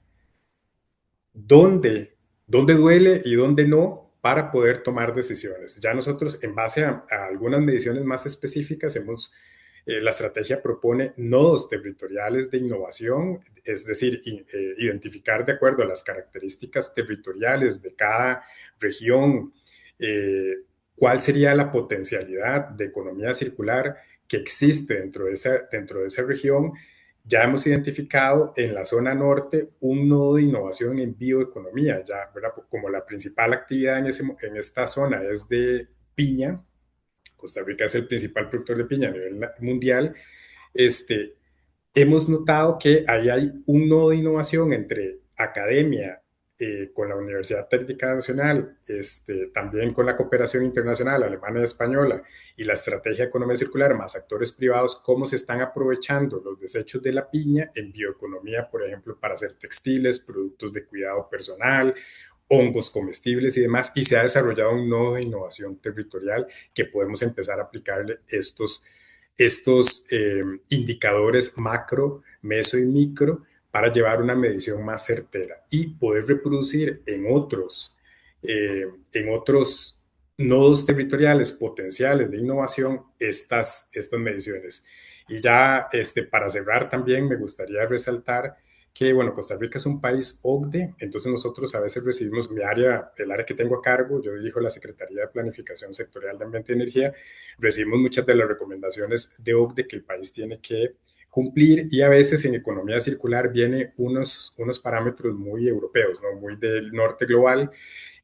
S5: dónde, dónde duele y dónde no para poder tomar decisiones. Ya nosotros, en base a algunas mediciones más específicas, la estrategia propone nodos territoriales de innovación, es decir, identificar de acuerdo a las características territoriales de cada región cuál sería la potencialidad de economía circular que existe dentro de esa región. Ya hemos identificado en la zona norte un nodo de innovación en bioeconomía, ya, ¿verdad? Como la principal actividad en esta zona es de piña. Costa Rica es el principal productor de piña a nivel mundial. este, Hemos notado que ahí hay un nodo de innovación entre academia, con la Universidad Técnica Nacional, también con la cooperación internacional alemana y española y la estrategia de economía circular, más actores privados, cómo se están aprovechando los desechos de la piña en bioeconomía, por ejemplo, para hacer textiles, productos de cuidado personal, hongos comestibles y demás, y se ha desarrollado un nodo de innovación territorial que podemos empezar a aplicarle estos indicadores macro, meso y micro para llevar una medición más certera y poder reproducir en otros nodos territoriales potenciales de innovación estas mediciones. Y ya para cerrar también me gustaría resaltar que, bueno, Costa Rica es un país OCDE, entonces nosotros a veces recibimos el área que tengo a cargo, yo dirijo la Secretaría de Planificación Sectorial de Ambiente y Energía, recibimos muchas de las recomendaciones de OCDE que el país tiene que cumplir y a veces en economía circular vienen unos parámetros muy europeos, ¿no? Muy del norte global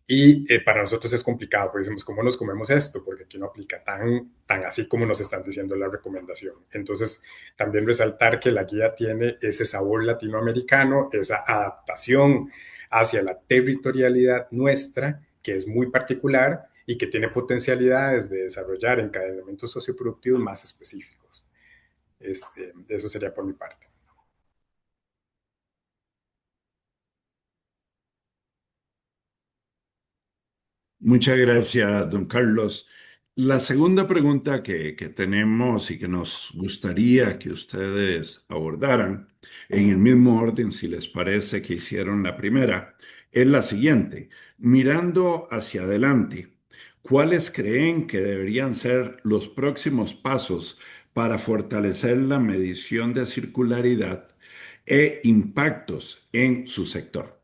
S5: y para nosotros es complicado, porque decimos, ¿cómo nos comemos esto? Porque aquí no aplica tan así como nos están diciendo la recomendación. Entonces, también resaltar que la guía tiene ese sabor latinoamericano, esa adaptación hacia la territorialidad nuestra, que es muy particular y que tiene potencialidades de desarrollar encadenamientos socioproductivos más específicos. Eso sería por mi parte.
S1: Muchas gracias, don Carlos. La segunda pregunta que tenemos y que nos gustaría que ustedes abordaran en el mismo orden, si les parece que hicieron la primera, es la siguiente. Mirando hacia adelante, ¿cuáles creen que deberían ser los próximos pasos para fortalecer la medición de circularidad e impactos en su sector?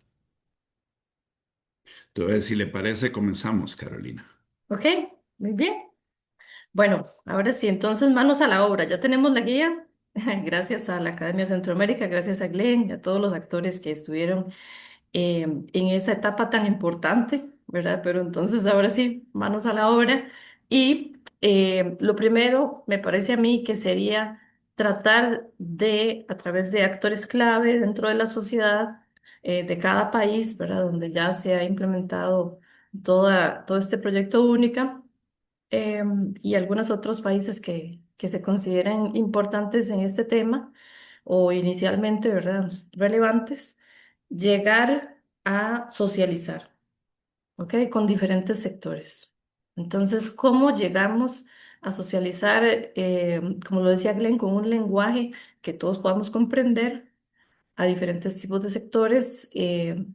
S1: Entonces, si le parece, comenzamos, Carolina.
S3: Ok, muy bien. Bueno, ahora sí, entonces manos a la obra. Ya tenemos la guía. Gracias a la Academia Centroamérica, gracias a Glenn y a todos los actores que estuvieron en esa etapa tan importante, ¿verdad? Pero entonces ahora sí, manos a la obra. Y lo primero, me parece a mí que sería tratar de, a través de actores clave dentro de la sociedad de cada país, ¿verdad? Donde ya se ha implementado todo este proyecto única y algunos otros países que se consideran importantes en este tema o inicialmente, ¿verdad? Relevantes, llegar a socializar, ¿ok? Con diferentes sectores. Entonces, ¿cómo llegamos a socializar, como lo decía Glenn, con un lenguaje que todos podamos comprender? A diferentes tipos de sectores,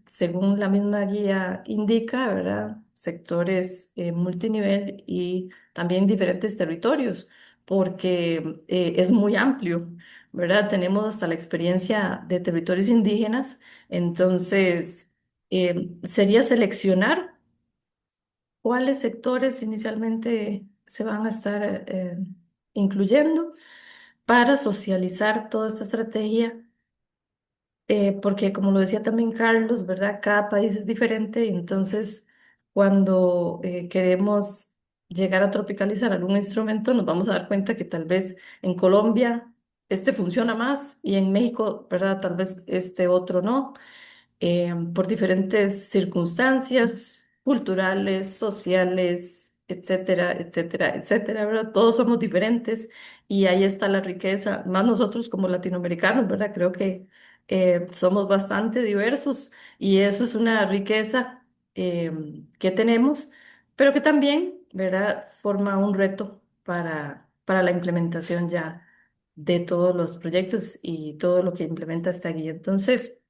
S3: según la misma guía indica, ¿verdad? Sectores multinivel y también diferentes territorios, porque es muy amplio, ¿verdad? Tenemos hasta la experiencia de territorios indígenas, entonces sería seleccionar cuáles sectores inicialmente se van a estar incluyendo para socializar toda esta estrategia porque como lo decía también Carlos, ¿verdad? Cada país es diferente, entonces cuando queremos llegar a tropicalizar algún instrumento, nos vamos a dar cuenta que tal vez en Colombia este funciona más y en México, ¿verdad? Tal vez este otro no por diferentes circunstancias culturales, sociales, etcétera, etcétera, etcétera, ¿verdad? Todos somos diferentes y ahí está la riqueza, más nosotros como latinoamericanos, ¿verdad? Creo que somos bastante diversos y eso es una riqueza que tenemos, pero que también, ¿verdad? Forma un reto para la implementación ya de todos los proyectos y todo lo que implementa esta guía. Entonces,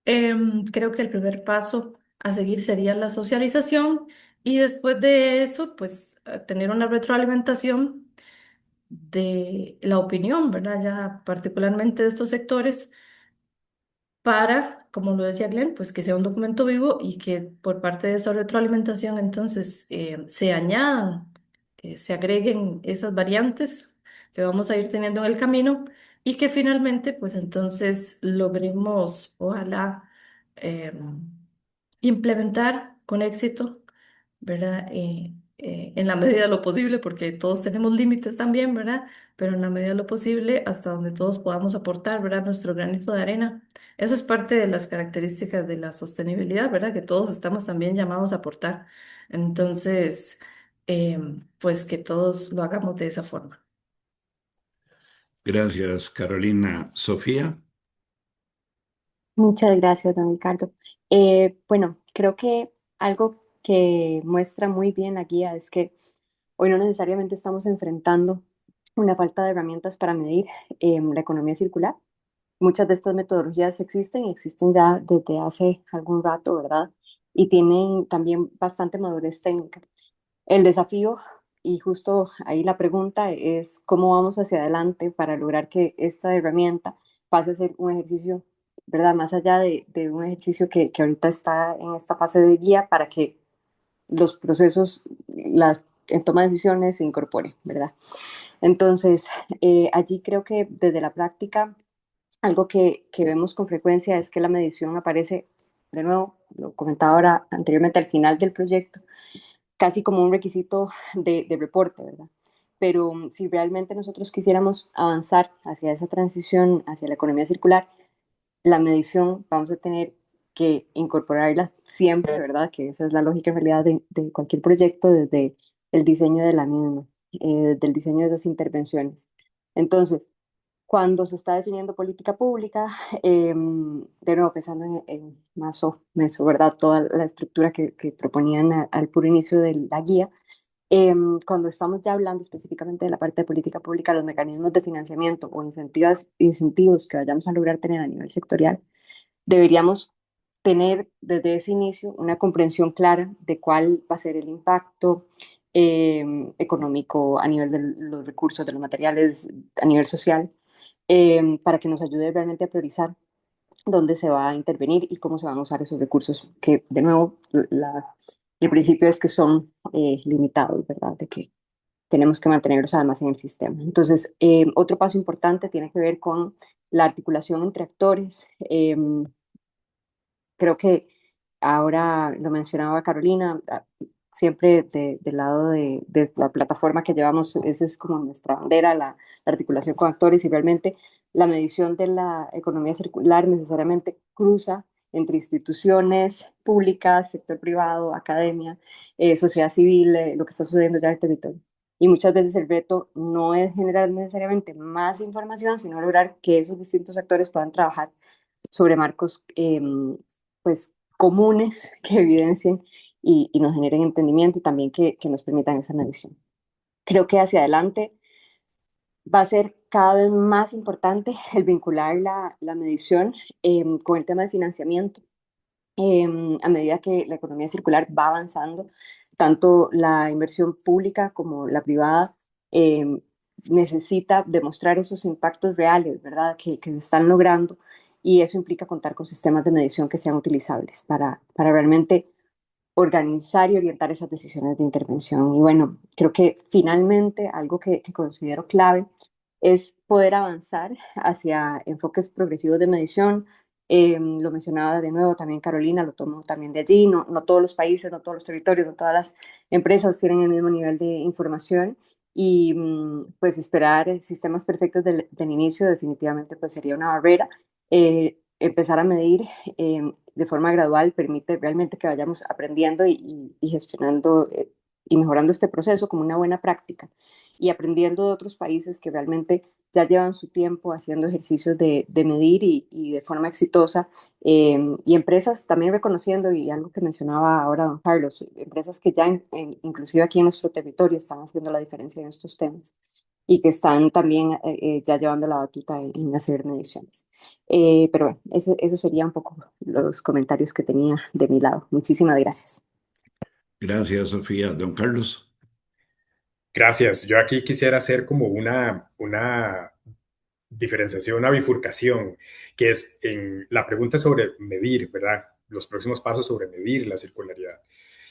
S3: creo que el primer paso a seguir sería la socialización y después de eso, pues tener una retroalimentación de la opinión, ¿verdad? Ya particularmente de estos sectores para, como lo decía Glenn, pues que sea un documento vivo y que por parte de esa retroalimentación entonces se añadan, se agreguen esas variantes que vamos a ir teniendo en el camino y que finalmente pues entonces logremos, ojalá, implementar con éxito, ¿verdad? En la medida de lo posible, porque todos tenemos límites también, ¿verdad? Pero en la medida de lo posible, hasta donde todos podamos aportar, ¿verdad? Nuestro granito de arena. Eso es parte de las características de la sostenibilidad, ¿verdad? Que todos estamos también llamados a aportar. Entonces, pues que todos lo hagamos de esa forma.
S1: Gracias, Carolina. Sofía.
S4: Muchas gracias, don Ricardo. Bueno, creo que algo que muestra muy bien la guía es que hoy no necesariamente estamos enfrentando una falta de herramientas para medir la economía circular. Muchas de estas metodologías existen y existen ya desde hace algún rato, ¿verdad? Y tienen también bastante madurez técnica. El desafío, y justo ahí la pregunta es cómo vamos hacia adelante para lograr que esta herramienta pase a ser un ejercicio, ¿verdad? Más allá de un ejercicio que ahorita está en esta fase de guía para que los procesos, en toma de decisiones se incorporen, ¿verdad? Entonces, allí creo que desde la práctica, algo que vemos con frecuencia es que la medición aparece, de nuevo, lo comentaba ahora anteriormente, al final del proyecto, casi como un requisito de reporte, ¿verdad? Pero si realmente nosotros quisiéramos avanzar hacia esa transición, hacia la economía circular, la medición vamos a tener que incorporarla siempre, ¿verdad? Que esa es la lógica en realidad de cualquier proyecto desde el diseño de la misma, del diseño de esas intervenciones. Entonces, cuando se está definiendo política pública, de nuevo pensando en Maso, Meso, ¿verdad? Toda la estructura que proponían al puro inicio de la guía, cuando estamos ya hablando específicamente de la parte de política pública, los mecanismos de financiamiento o incentivos que vayamos a lograr tener a nivel sectorial, deberíamos tener desde ese inicio una comprensión clara de cuál va a ser el impacto económico a nivel de los recursos, de los materiales, a nivel social, para que nos ayude realmente a priorizar dónde se va a intervenir y cómo se van a usar esos recursos, que de nuevo el principio es que son limitados, ¿verdad? De que tenemos que mantenerlos además en el sistema. Entonces, otro paso importante tiene que ver con la articulación entre actores. Creo que ahora lo mencionaba Carolina, siempre del lado de la plataforma que llevamos, esa es como nuestra bandera, la articulación con actores y realmente la medición de la economía circular necesariamente cruza entre instituciones públicas, sector privado, academia, sociedad civil, lo que está sucediendo ya en el territorio. Y muchas veces el reto no es generar necesariamente más información, sino lograr que esos distintos actores puedan trabajar sobre marcos pues comunes que evidencien y nos generen entendimiento y también que nos permitan esa medición. Creo que hacia adelante va a ser cada vez más importante el vincular la medición con el tema de financiamiento. A medida que la economía circular va avanzando, tanto la inversión pública como la privada necesita demostrar esos impactos reales, ¿verdad? Que se están logrando y eso implica contar con sistemas de medición que sean utilizables para realmente organizar y orientar esas decisiones de intervención. Y bueno, creo que finalmente algo que considero clave es poder avanzar hacia enfoques progresivos de medición. Lo mencionaba de nuevo también Carolina, lo tomo también de allí. No, no todos los países, no todos los territorios, no todas las empresas tienen el mismo nivel de información y pues esperar sistemas perfectos del inicio definitivamente pues sería una barrera. Empezar a medir de forma gradual permite realmente que vayamos aprendiendo y gestionando y mejorando este proceso como una buena práctica y aprendiendo de otros países que realmente ya llevan su tiempo haciendo ejercicios de medir y de forma exitosa y empresas también reconociendo y algo que mencionaba ahora don Carlos, empresas que ya inclusive aquí en nuestro territorio están haciendo la diferencia en estos temas. y que están también ya llevando la batuta en hacer mediciones. Pero bueno, eso sería un poco los comentarios que tenía de mi lado. Muchísimas gracias.
S1: Gracias, Sofía. Don Carlos.
S5: Gracias. Yo aquí quisiera hacer como una diferenciación, una bifurcación, que es en la pregunta sobre medir, ¿verdad? Los próximos pasos sobre medir la circularidad.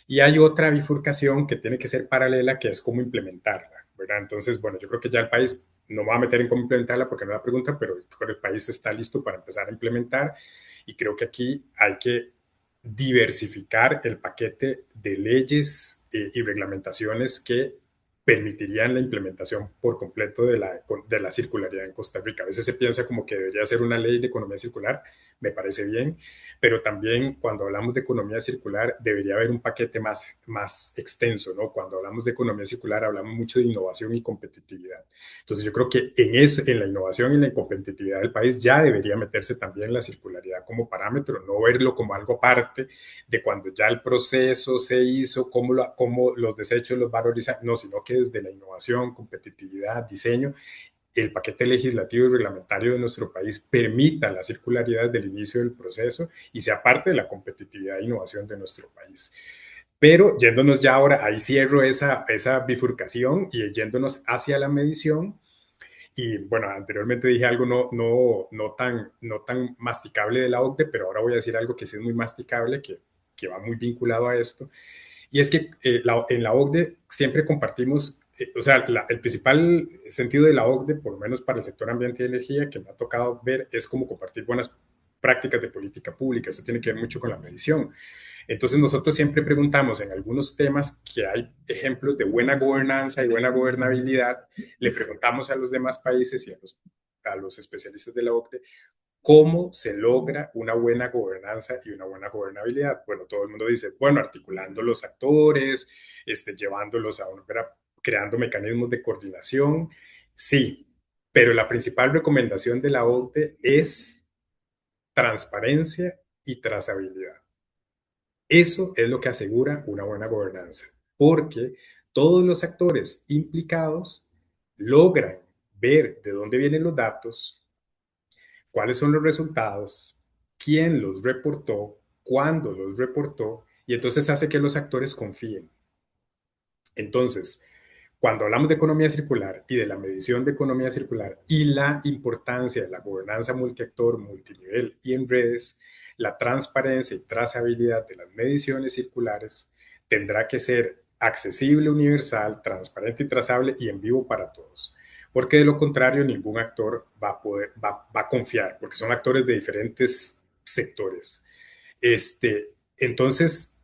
S5: Y hay otra bifurcación que tiene que ser paralela, que es cómo implementarla, ¿verdad? Entonces, bueno, yo creo que ya el país, no me va a meter en cómo implementarla porque no es la pregunta, pero creo que el país está listo para empezar a implementar y creo que aquí hay que diversificar el paquete de leyes y reglamentaciones que permitirían la implementación por completo de la circularidad en Costa Rica. A veces se piensa como que debería ser una ley de economía circular, me parece bien, pero también cuando hablamos de economía circular debería haber un paquete más extenso, ¿no? Cuando hablamos de economía circular hablamos mucho de innovación y competitividad. Entonces yo creo que en la innovación y la competitividad del país ya debería meterse también la circularidad como parámetro, no verlo como algo aparte de cuando ya el proceso se hizo, cómo los desechos los valorizan, no, sino que desde la innovación, competitividad, diseño, el paquete legislativo y reglamentario de nuestro país permita la circularidad desde el inicio del proceso y sea parte de la competitividad e innovación de nuestro país. Pero yéndonos ya ahora, ahí cierro esa bifurcación y yéndonos hacia la medición. Y bueno, anteriormente dije algo no tan masticable de la OCDE, pero ahora voy a decir algo que sí es muy masticable, que va muy vinculado a esto. Y es que en la OCDE siempre compartimos, o sea, el principal sentido de la OCDE, por lo menos para el sector ambiente y energía, que me ha tocado ver, es como compartir buenas prácticas de política pública. Eso tiene que ver mucho con la medición. Entonces nosotros siempre preguntamos en algunos temas que hay ejemplos de buena gobernanza y buena gobernabilidad, le preguntamos a los demás países y a los especialistas de la OCDE cómo se logra una buena gobernanza y una buena gobernabilidad. Bueno, todo el mundo dice, bueno, articulando los actores, llevándolos creando mecanismos de coordinación. Sí, pero la principal recomendación de la OCDE es transparencia y trazabilidad. Eso es lo que asegura una buena gobernanza, porque todos los actores implicados logran ver de dónde vienen los datos, cuáles son los resultados, quién los reportó, cuándo los reportó, y entonces hace que los actores confíen. Entonces, cuando hablamos de economía circular y de la medición de economía circular y la importancia de la gobernanza multiactor, multinivel y en redes, la transparencia y trazabilidad de las mediciones circulares tendrá que ser accesible, universal, transparente y trazable y en vivo para todos. Porque de lo contrario, ningún actor va a confiar, porque son actores de diferentes sectores. Entonces,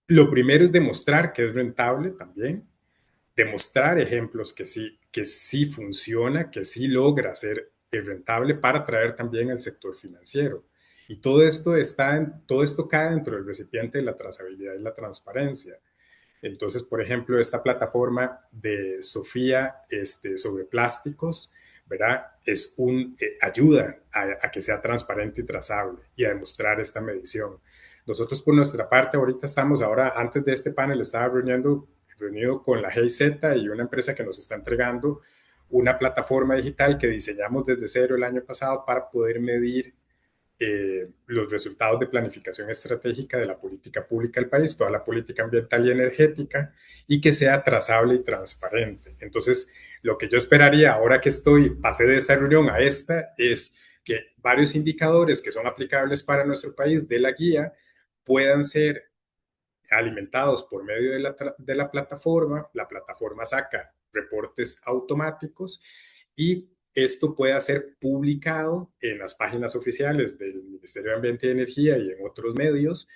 S5: lo primero es demostrar que es rentable también, demostrar ejemplos que sí funciona, que sí logra ser rentable para atraer también al sector financiero. Y todo esto cae dentro del recipiente de la trazabilidad y la transparencia. Entonces, por ejemplo, esta plataforma de Sofía sobre plásticos, ¿verdad? Ayuda a que sea transparente y trazable y a demostrar esta medición. Nosotros por nuestra parte ahorita estamos, ahora antes de este panel estaba reunido con la GIZ y una empresa que nos está entregando una plataforma digital que diseñamos desde cero el año pasado para poder medir los resultados de planificación estratégica de la política pública del país, toda la política ambiental y energética, y que sea trazable y transparente. Entonces, lo que yo esperaría ahora que pasé de esta reunión a esta, es que varios indicadores que son aplicables para nuestro país de la guía puedan ser alimentados por medio de la plataforma. La plataforma saca reportes automáticos y esto pueda ser publicado en las páginas oficiales del Ministerio de Ambiente y Energía y en otros medios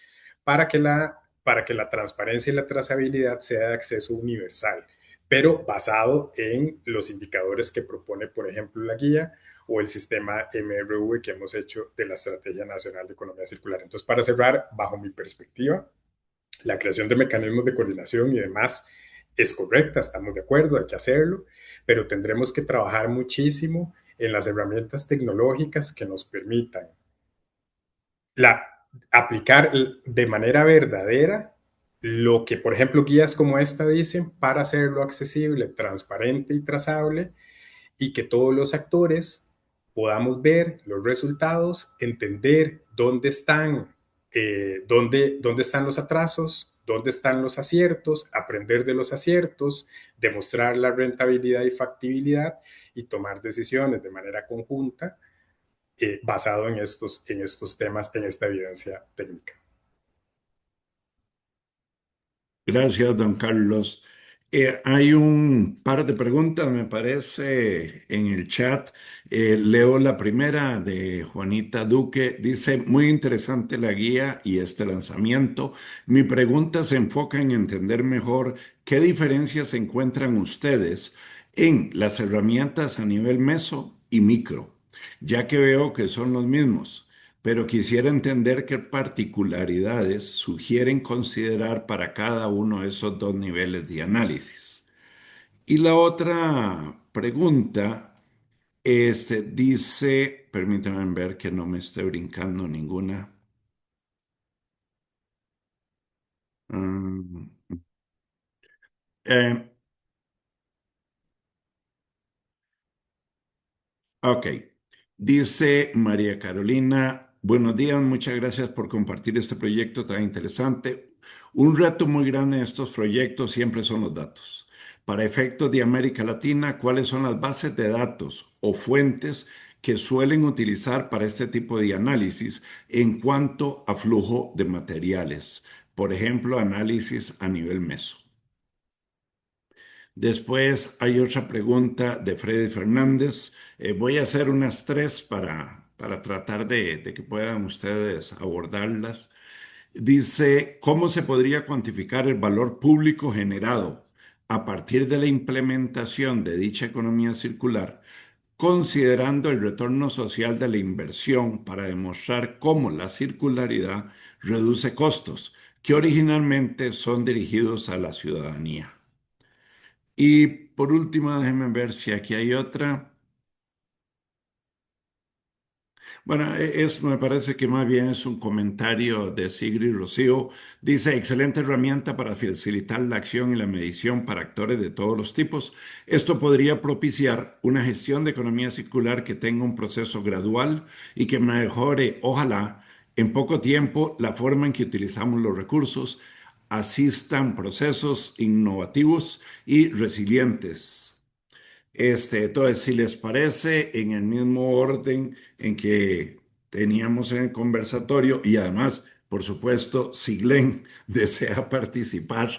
S5: para que la transparencia y la trazabilidad sea de acceso universal, pero basado en los indicadores que propone, por ejemplo, la guía o el sistema MRV que hemos hecho de la Estrategia Nacional de Economía Circular. Entonces, para cerrar, bajo mi perspectiva, la creación de mecanismos de coordinación y demás es correcta, estamos de acuerdo, hay que hacerlo, pero tendremos que trabajar muchísimo en las herramientas tecnológicas que nos permitan aplicar de manera verdadera Lo que, por ejemplo, guías como esta dicen para hacerlo accesible, transparente y trazable y que todos los actores podamos ver los resultados, entender dónde están los atrasos, dónde están los aciertos, aprender de los aciertos, demostrar la rentabilidad y factibilidad y tomar decisiones de manera conjunta basado en estos temas, en esta evidencia técnica.
S1: Gracias, don Carlos. Hay un par de preguntas, me parece, en el chat. Leo la primera de Juanita Duque. Dice, muy interesante la guía y este lanzamiento. Mi pregunta se enfoca en entender mejor qué diferencias encuentran ustedes en las herramientas a nivel meso y micro, ya que veo que son los mismos, pero quisiera entender qué particularidades sugieren considerar para cada uno de esos dos niveles de análisis. Y la otra pregunta dice, permítanme ver que no me esté brincando ninguna. Mm, eh, Ok, dice María Carolina, buenos días, muchas gracias por compartir este proyecto tan interesante. Un reto muy grande en estos proyectos siempre son los datos. Para efectos de América Latina, ¿cuáles son las bases de datos o fuentes que suelen utilizar para este tipo de análisis en cuanto a flujo de materiales? Por ejemplo, análisis a nivel meso. Después hay otra pregunta de Freddy Fernández. Voy a hacer unas tres para tratar de que puedan ustedes abordarlas. Dice, ¿cómo se podría cuantificar el valor público generado a partir de la implementación de dicha economía circular, considerando el retorno social de la inversión para demostrar cómo la circularidad reduce costos que originalmente son dirigidos a la ciudadanía? Y por último, déjenme ver si aquí hay otra. Bueno, me parece que más bien es un comentario de Sigrid Rocío. Dice, excelente herramienta para facilitar la acción y la medición para actores de todos los tipos. Esto podría propiciar una gestión de economía circular que tenga un proceso gradual y que mejore, ojalá, en poco tiempo, la forma en que utilizamos los recursos, asistan procesos innovativos y resilientes. Entonces, si les parece, en el mismo orden en que teníamos en el conversatorio y además, por supuesto, si Glenn desea participar,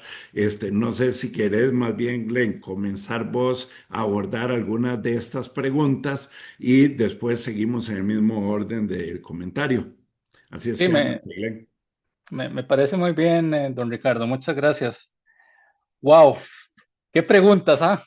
S1: no sé si querés más bien, Glenn, comenzar vos a abordar algunas de estas preguntas y después seguimos en el mismo orden del comentario. Así es
S2: Sí,
S1: que adelante, Glenn.
S2: me parece muy bien, don Ricardo. Muchas gracias. Wow, qué preguntas, ¿ah?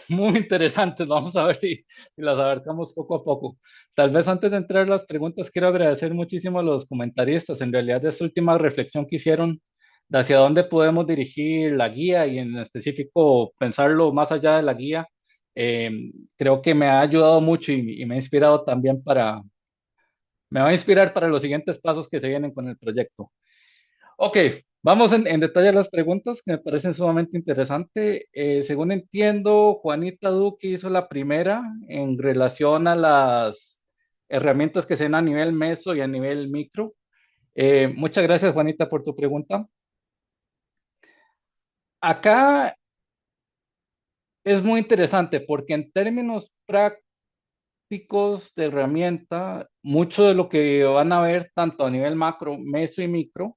S2: Muy interesantes. Vamos a ver si las abarcamos poco a poco. Tal vez antes de entrar a las preguntas, quiero agradecer muchísimo a los comentaristas. En realidad, esta última reflexión que hicieron de hacia dónde podemos dirigir la guía y en específico pensarlo más allá de la guía, eh, creo que me ha ayudado mucho y me ha inspirado también me va a inspirar para los siguientes pasos que se vienen con el proyecto. Ok, vamos en detalle a las preguntas que me parecen sumamente interesantes. Según entiendo, Juanita Duque hizo la primera en relación a las herramientas que se dan a nivel meso y a nivel micro. Muchas gracias, Juanita, por tu pregunta. Acá es muy interesante porque en términos prácticos de herramienta, mucho de lo que van a ver tanto a nivel macro, meso y micro,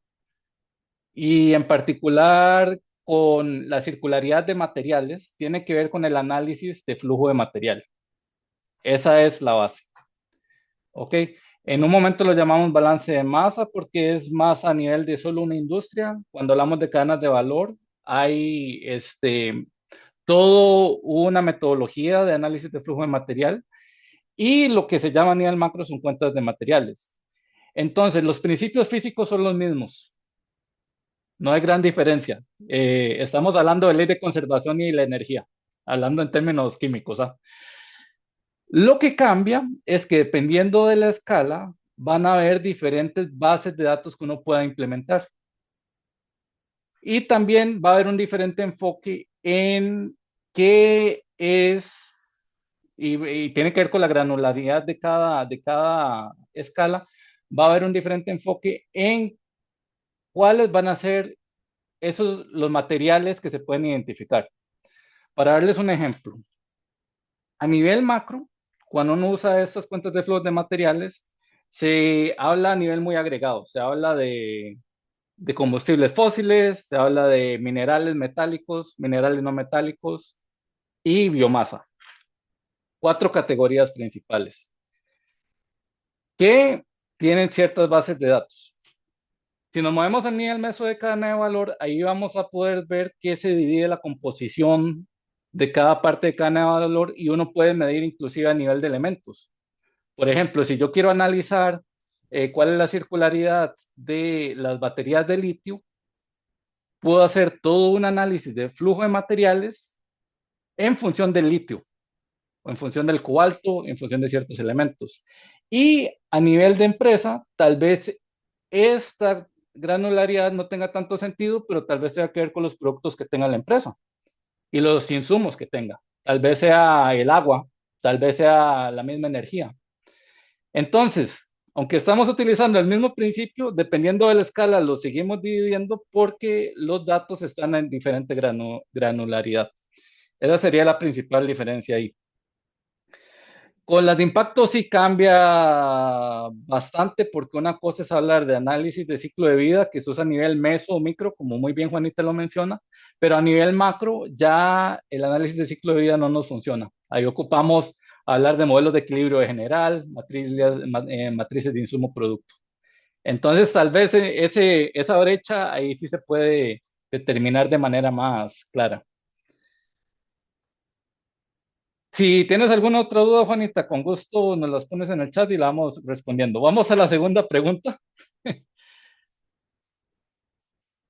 S2: y en particular con la circularidad de materiales, tiene que ver con el análisis de flujo de material. Esa es la base. ¿Ok? En un momento lo llamamos balance de masa porque es más a nivel de solo una industria. Cuando hablamos de cadenas de valor, hay todo una metodología de análisis de flujo de material y lo que se llama a nivel macro son cuentas de materiales. Entonces, los principios físicos son los mismos. No hay gran diferencia. Estamos hablando de ley de conservación y la energía, hablando en términos químicos. ¿Ah? Lo que cambia es que dependiendo de la escala, van a haber diferentes bases de datos que uno pueda implementar. Y también va a haber un diferente enfoque en qué es, y tiene que ver con la granularidad de cada escala, va a haber un diferente enfoque en cuáles van a ser esos los materiales que se pueden identificar. Para darles un ejemplo, a nivel macro, cuando uno usa estas cuentas de flujos de materiales, se habla a nivel muy agregado, se habla de combustibles fósiles, se habla de minerales metálicos, minerales no metálicos y biomasa. Cuatro categorías principales que tienen ciertas bases de datos. Si nos movemos al nivel meso de cadena de valor, ahí vamos a poder ver que se divide la composición de cada parte de cadena de valor y uno puede medir inclusive a nivel de elementos. Por ejemplo, si yo quiero analizar cuál es la circularidad de las baterías de litio, puedo hacer todo un análisis de flujo de materiales en función del litio, o en función del cobalto, en función de ciertos elementos. Y a nivel de empresa, tal vez esta granularidad no tenga tanto sentido, pero tal vez tenga que ver con los productos que tenga la empresa y los insumos que tenga. Tal vez sea el agua, tal vez sea la misma energía. Entonces, aunque estamos utilizando el mismo principio, dependiendo de la escala, lo seguimos dividiendo porque los datos están en diferente granularidad. Esa sería la principal diferencia ahí. Con las de impacto sí cambia bastante porque una cosa es hablar de análisis de ciclo de vida que se usa a nivel meso o micro, como muy bien Juanita lo menciona, pero a nivel macro ya el análisis de ciclo de vida no nos funciona. Ahí ocupamos hablar de modelos de equilibrio de general, matrices de insumo-producto. Entonces tal vez esa brecha ahí sí se puede determinar de manera más clara. Si tienes alguna otra duda, Juanita, con gusto nos las pones en el chat y la vamos respondiendo. Vamos a la segunda pregunta,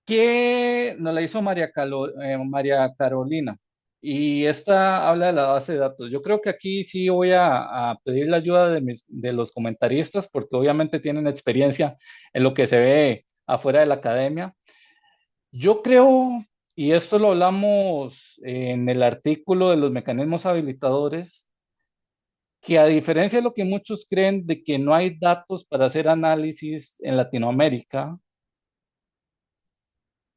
S2: que nos la hizo María Carolina. Y esta habla de la base de datos. Yo creo que aquí sí voy a pedir la ayuda de los comentaristas, porque obviamente tienen experiencia en lo que se ve afuera de la academia. Yo creo, y esto lo hablamos en el artículo de los mecanismos habilitadores, que a diferencia de lo que muchos creen de que no hay datos para hacer análisis en Latinoamérica,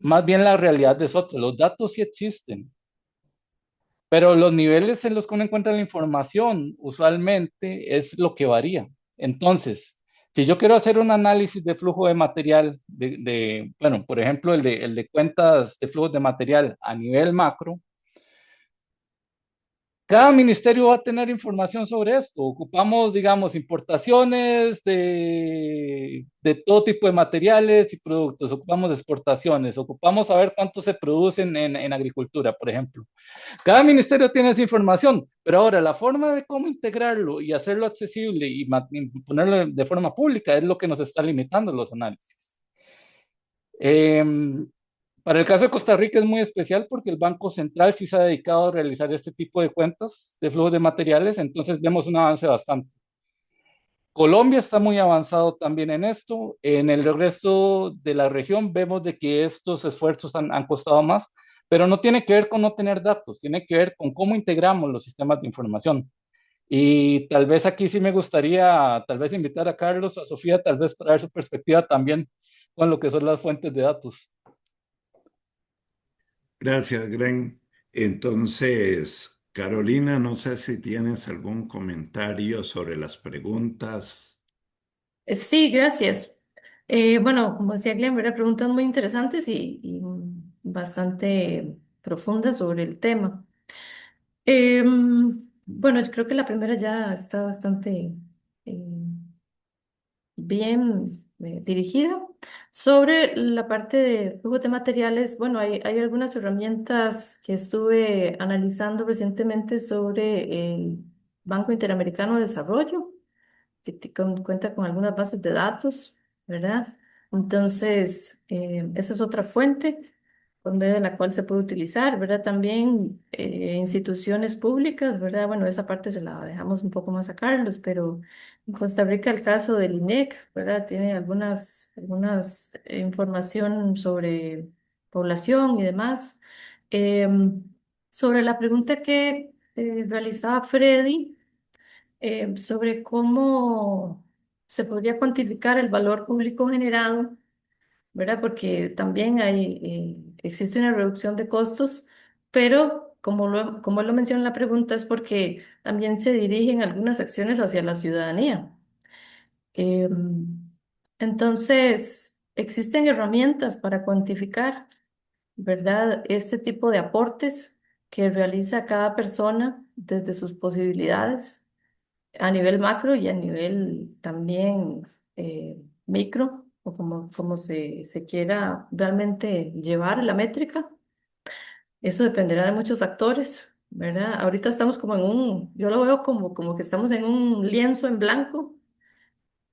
S2: más bien la realidad es otra. Los datos sí existen, pero los niveles en los que uno encuentra la información usualmente es lo que varía. Entonces, si yo quiero hacer un análisis de flujo de material, bueno, por ejemplo, el de cuentas de flujos de material a nivel macro, cada ministerio va a tener información sobre esto. Ocupamos, digamos, importaciones de todo tipo de materiales y productos. Ocupamos exportaciones. Ocupamos saber cuánto se producen en agricultura, por ejemplo. Cada ministerio tiene esa información, pero ahora la forma de cómo integrarlo y hacerlo accesible y ponerlo de forma pública es lo que nos está limitando los análisis. Para el caso de Costa Rica es muy especial porque el Banco Central sí se ha dedicado a realizar este tipo de cuentas de flujos de materiales, entonces vemos un avance bastante. Colombia está muy avanzado también en esto. En el resto de la región vemos de que estos esfuerzos han costado más, pero no tiene que ver con no tener datos, tiene que ver con cómo integramos los sistemas de información. Y tal vez aquí sí me gustaría, tal vez invitar a Carlos, a Sofía, tal vez para ver su perspectiva también con lo que son las fuentes de datos.
S1: Gracias, Glenn. Entonces, Carolina, no sé si tienes algún comentario sobre las preguntas.
S3: Sí, gracias. Bueno, como decía Glenn, ¿verdad? Preguntas muy interesantes y bastante profundas sobre el tema. Bueno, yo creo que la primera ya está bastante eh, bien dirigida. Sobre la parte de flujo de materiales, bueno, hay algunas herramientas que estuve analizando recientemente sobre el Banco Interamericano de Desarrollo que cuenta con algunas bases de datos, ¿verdad? Entonces, esa es otra fuente por medio de la cual se puede utilizar, ¿verdad? También instituciones públicas, ¿verdad? Bueno, esa parte se la dejamos un poco más a Carlos, pero en Costa Rica el caso del INEC, ¿verdad? Tiene algunas información sobre población y demás. Em, Sobre la pregunta que realizaba Freddy, sobre cómo se podría cuantificar el valor público generado, ¿verdad? Porque también existe una reducción de costos, pero como él lo menciona en la pregunta, es porque también se dirigen algunas acciones hacia la ciudadanía. Em, entonces, existen herramientas para cuantificar, ¿verdad? Este tipo de aportes que realiza cada persona desde sus posibilidades a nivel macro y a nivel también micro, o como se quiera realmente llevar la métrica. Eso dependerá de muchos factores, ¿verdad? Ahorita estamos como yo lo veo como que estamos en un lienzo en blanco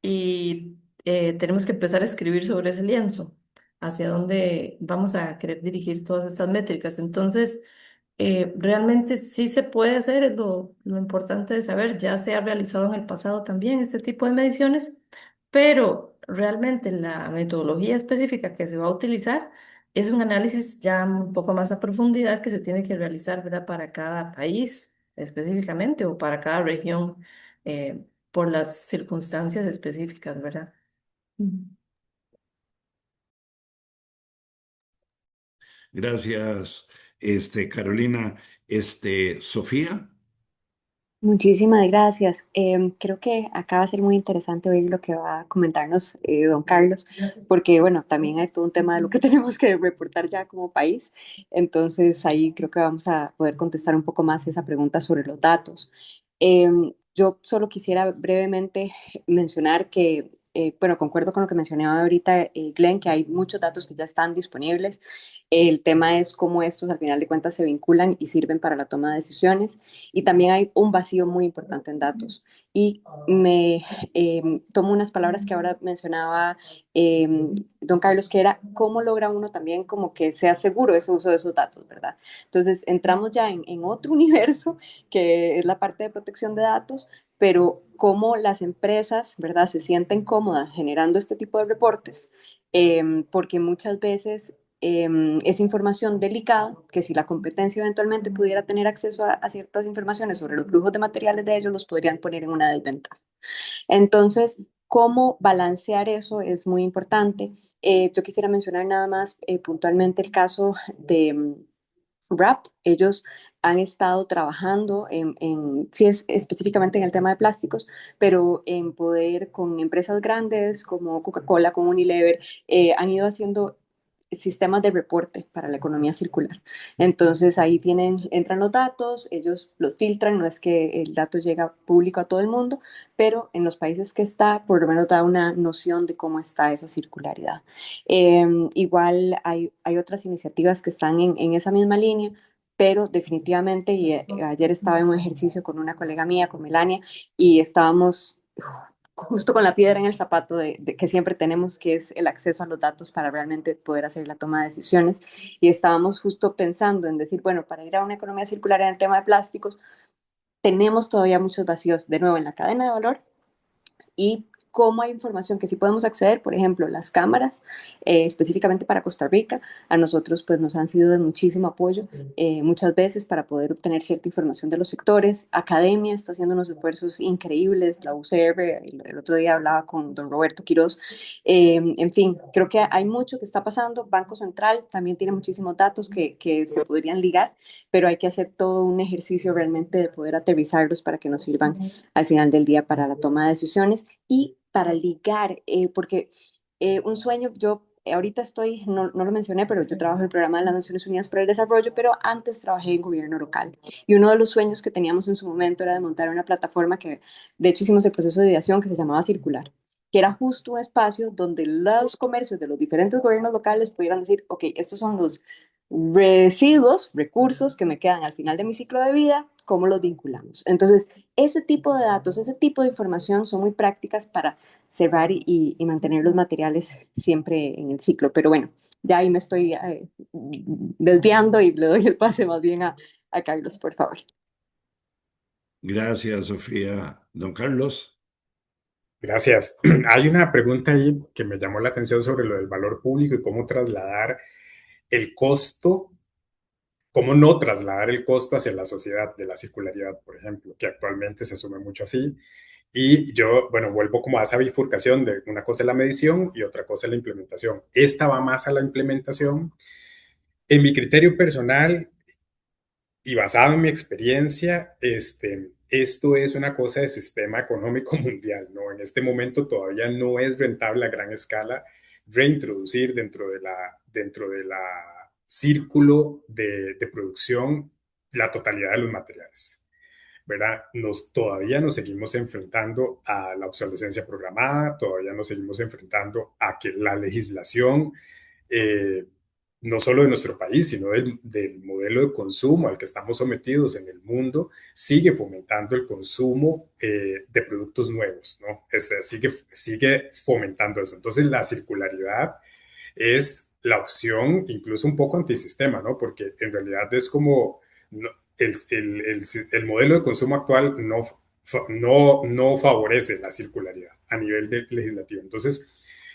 S3: y tenemos que empezar a escribir sobre ese lienzo, hacia dónde vamos a querer dirigir todas estas métricas. Entonces, realmente sí se puede hacer, es lo importante de saber, ya se ha realizado en el pasado también este tipo de mediciones, pero realmente la metodología específica que se va a utilizar es un análisis ya un poco más a profundidad que se tiene que realizar, ¿verdad? Para cada país específicamente o para cada región por las circunstancias específicas, ¿verdad? Ujú.
S1: Gracias, Carolina. Sofía.
S4: Muchísimas gracias. Creo que acá va a ser muy interesante oír lo que va a comentarnos don Carlos, porque bueno, también hay todo un tema de lo que tenemos que reportar ya como país. Entonces ahí creo que vamos a poder contestar un poco más esa pregunta sobre los datos. Yo solo quisiera brevemente mencionar que, bueno, concuerdo con lo que mencionaba ahorita Glenn, que hay muchos datos que ya están disponibles. El tema es cómo estos al final de cuentas se vinculan y sirven para la toma de decisiones. Y también hay un vacío muy importante en datos. Y me tomo unas palabras que ahora mencionaba eh, don Carlos, que era cómo logra uno también como que sea seguro ese uso de esos datos, ¿verdad? Entonces entramos ya en otro universo que es la parte de protección de datos, pero cómo las empresas, ¿verdad?, se sienten cómodas generando este tipo de reportes, porque muchas veces es información delicada, que si la competencia eventualmente pudiera tener acceso a ciertas informaciones sobre los flujos de materiales de ellos, los podrían poner en una desventaja. Entonces, cómo balancear eso es muy importante. Yo quisiera mencionar nada más puntualmente el caso de RAP. Ellos han estado trabajando sí es específicamente en el tema de plásticos, pero en poder con empresas grandes como Coca-Cola, como Unilever, han ido haciendo sistemas de reporte para la economía circular. Entonces ahí entran los datos, ellos los filtran, no es que el dato llega público a todo el mundo, pero en los países que está, por lo menos da una noción de cómo está esa circularidad. Igual hay otras iniciativas que están en esa misma línea, pero definitivamente, y ayer estaba en un ejercicio con una colega mía, con Melania, y estábamos justo con la piedra en el zapato de que siempre tenemos, que es el acceso a los datos para realmente poder hacer la toma de decisiones. Y estábamos justo pensando en decir, bueno, para ir a una economía circular en el tema de plásticos, tenemos todavía muchos vacíos, de nuevo, en la cadena de valor y cómo hay información que sí podemos acceder, por ejemplo, las cámaras, específicamente para Costa Rica, a nosotros pues nos han sido de muchísimo apoyo muchas veces para poder obtener cierta información de los sectores. Academia está haciendo unos esfuerzos increíbles, la UCR, el otro día hablaba con don Roberto Quiroz, en fin, creo que hay mucho que está pasando. Banco Central también tiene muchísimos datos que se podrían ligar, pero hay que hacer todo un ejercicio realmente de poder aterrizarlos para que nos sirvan al final del día para la toma de decisiones y para ligar, porque un sueño, yo ahorita estoy, no lo mencioné, pero yo trabajo en el programa de las Naciones Unidas para el Desarrollo, pero antes trabajé en gobierno local. Y uno de los sueños que teníamos en su momento era de montar una plataforma que, de hecho, hicimos el proceso de ideación que se llamaba Circular, que era justo un espacio donde los comercios de los diferentes gobiernos locales pudieran decir, ok, estos son los residuos, recursos que me quedan al final de mi ciclo de vida, ¿cómo los vinculamos? Entonces, ese tipo de datos, ese tipo de información son muy prácticas para cerrar y mantener los materiales siempre en el ciclo. Pero bueno, ya ahí me estoy desviando y le doy el pase más bien a Carlos, por favor.
S1: Gracias, Sofía. Don Carlos.
S5: Gracias. Hay una pregunta ahí que me llamó la atención sobre lo del valor público y cómo trasladar el costo, cómo no trasladar el costo hacia la sociedad de la circularidad, por ejemplo, que actualmente se asume mucho así. Y yo, bueno, vuelvo como a esa bifurcación de una cosa es la medición y otra cosa es la implementación. Esta va más a la implementación. En mi criterio personal y basado en mi experiencia, esto es una cosa de sistema económico mundial, ¿no? En este momento todavía no es rentable a gran escala reintroducir dentro de la círculo de producción la totalidad de los materiales. ¿Verdad? Todavía nos seguimos enfrentando a la obsolescencia programada, todavía nos seguimos enfrentando a que la legislación, eh, no solo de nuestro país, sino del modelo de consumo al que estamos sometidos en el mundo, sigue fomentando el consumo de productos nuevos, ¿no? Sigue fomentando eso. Entonces, la circularidad es la opción incluso un poco antisistema, ¿no? Porque en realidad es como no, el modelo de consumo actual no favorece la circularidad a nivel legislativo. Entonces,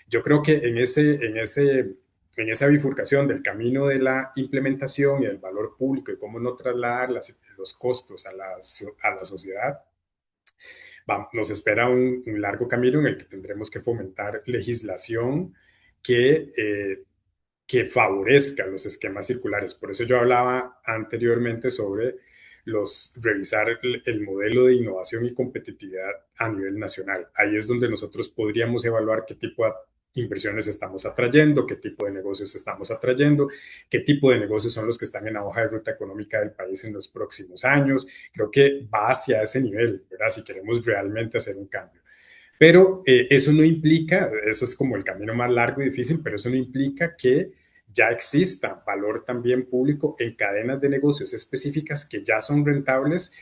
S5: yo creo que en esa bifurcación del camino de la implementación y del valor público y cómo no trasladar los costos a la sociedad, nos espera un largo camino en el que tendremos que fomentar legislación que que favorezca los esquemas circulares. Por eso yo hablaba anteriormente sobre revisar el modelo de innovación y competitividad a nivel nacional. Ahí es donde nosotros podríamos evaluar qué tipo de inversiones estamos atrayendo, qué tipo de negocios estamos atrayendo, qué tipo de negocios son los que están en la hoja de ruta económica del país en los próximos años. Creo que va hacia ese nivel, ¿verdad? Si queremos realmente hacer un cambio. Pero eso no implica, eso es como el camino más largo y difícil, pero eso no implica que ya exista valor también público en cadenas de negocios específicas que ya son rentables,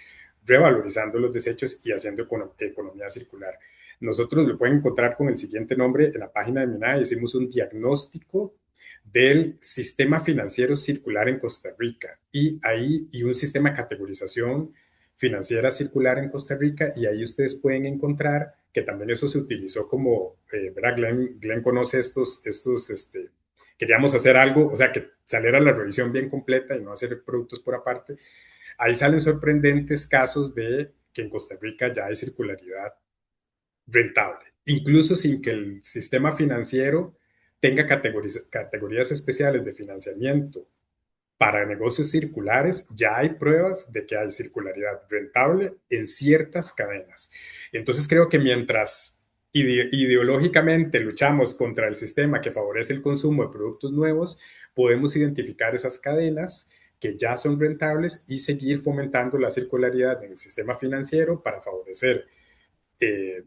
S5: revalorizando los desechos y haciendo economía circular. Nosotros lo pueden encontrar con el siguiente nombre en la página de MINAE. Hicimos un diagnóstico del sistema financiero circular en Costa Rica y un sistema de categorización financiera circular en Costa Rica, y ahí ustedes pueden encontrar que también eso se utilizó como, ¿verdad? Glenn conoce queríamos hacer algo, o sea, que saliera la revisión bien completa y no hacer productos por aparte. Ahí salen sorprendentes casos de que en Costa Rica ya hay circularidad rentable, incluso sin que el sistema financiero tenga categorías especiales de financiamiento para negocios circulares. Ya hay pruebas de que hay circularidad rentable en ciertas cadenas. Entonces creo que mientras ideológicamente luchamos contra el sistema que favorece el consumo de productos nuevos, podemos identificar esas cadenas que ya son rentables y seguir fomentando la circularidad en el sistema financiero para favorecer eh,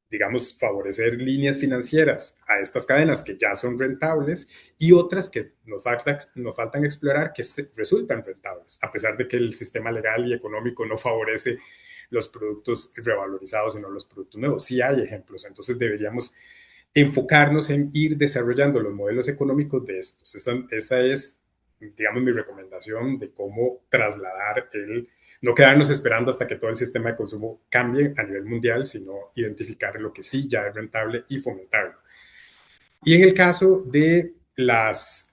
S5: digamos, favorecer líneas financieras a estas cadenas que ya son rentables y otras que nos faltan explorar que resultan rentables, a pesar de que el sistema legal y económico no favorece los productos revalorizados, sino los productos nuevos. Sí hay ejemplos, entonces deberíamos enfocarnos en ir desarrollando los modelos económicos de estos. Esa es, digamos, mi recomendación de cómo trasladar no quedarnos esperando hasta que todo el sistema de consumo cambie a nivel mundial, sino identificar lo que sí ya es rentable y fomentarlo. Y en el caso de las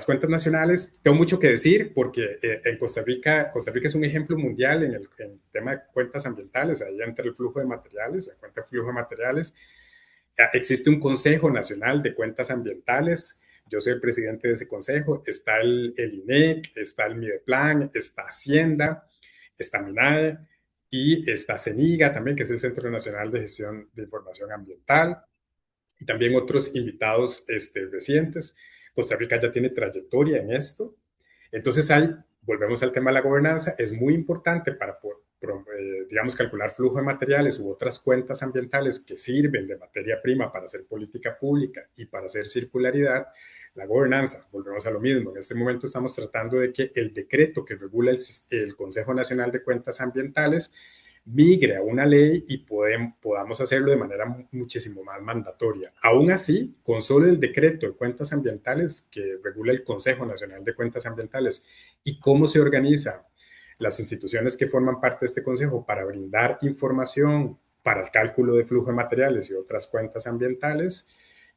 S5: cuentas nacionales, tengo mucho que decir porque en Costa Rica es un ejemplo mundial en el tema de cuentas ambientales. Ahí entra el flujo de materiales, la cuenta de flujo de materiales. Existe un Consejo Nacional de Cuentas Ambientales. Yo soy el presidente de ese consejo. Está el INEC, está el Mideplan, está Hacienda, está MINAE y está CENIGA también, que es el Centro Nacional de Gestión de Información Ambiental, y también otros invitados recientes. Costa Rica ya tiene trayectoria en esto. Entonces volvemos al tema de la gobernanza, es muy importante para digamos, calcular flujo de materiales u otras cuentas ambientales que sirven de materia prima para hacer política pública y para hacer circularidad. La gobernanza, volvemos a lo mismo. En este momento estamos tratando de que el decreto que regula el Consejo Nacional de Cuentas Ambientales migre a una ley y podamos hacerlo de manera muchísimo más mandatoria. Aún así, con solo el decreto de cuentas ambientales que regula el Consejo Nacional de Cuentas Ambientales y cómo se organizan las instituciones que forman parte de este consejo para brindar información para el cálculo de flujo de materiales y otras cuentas ambientales,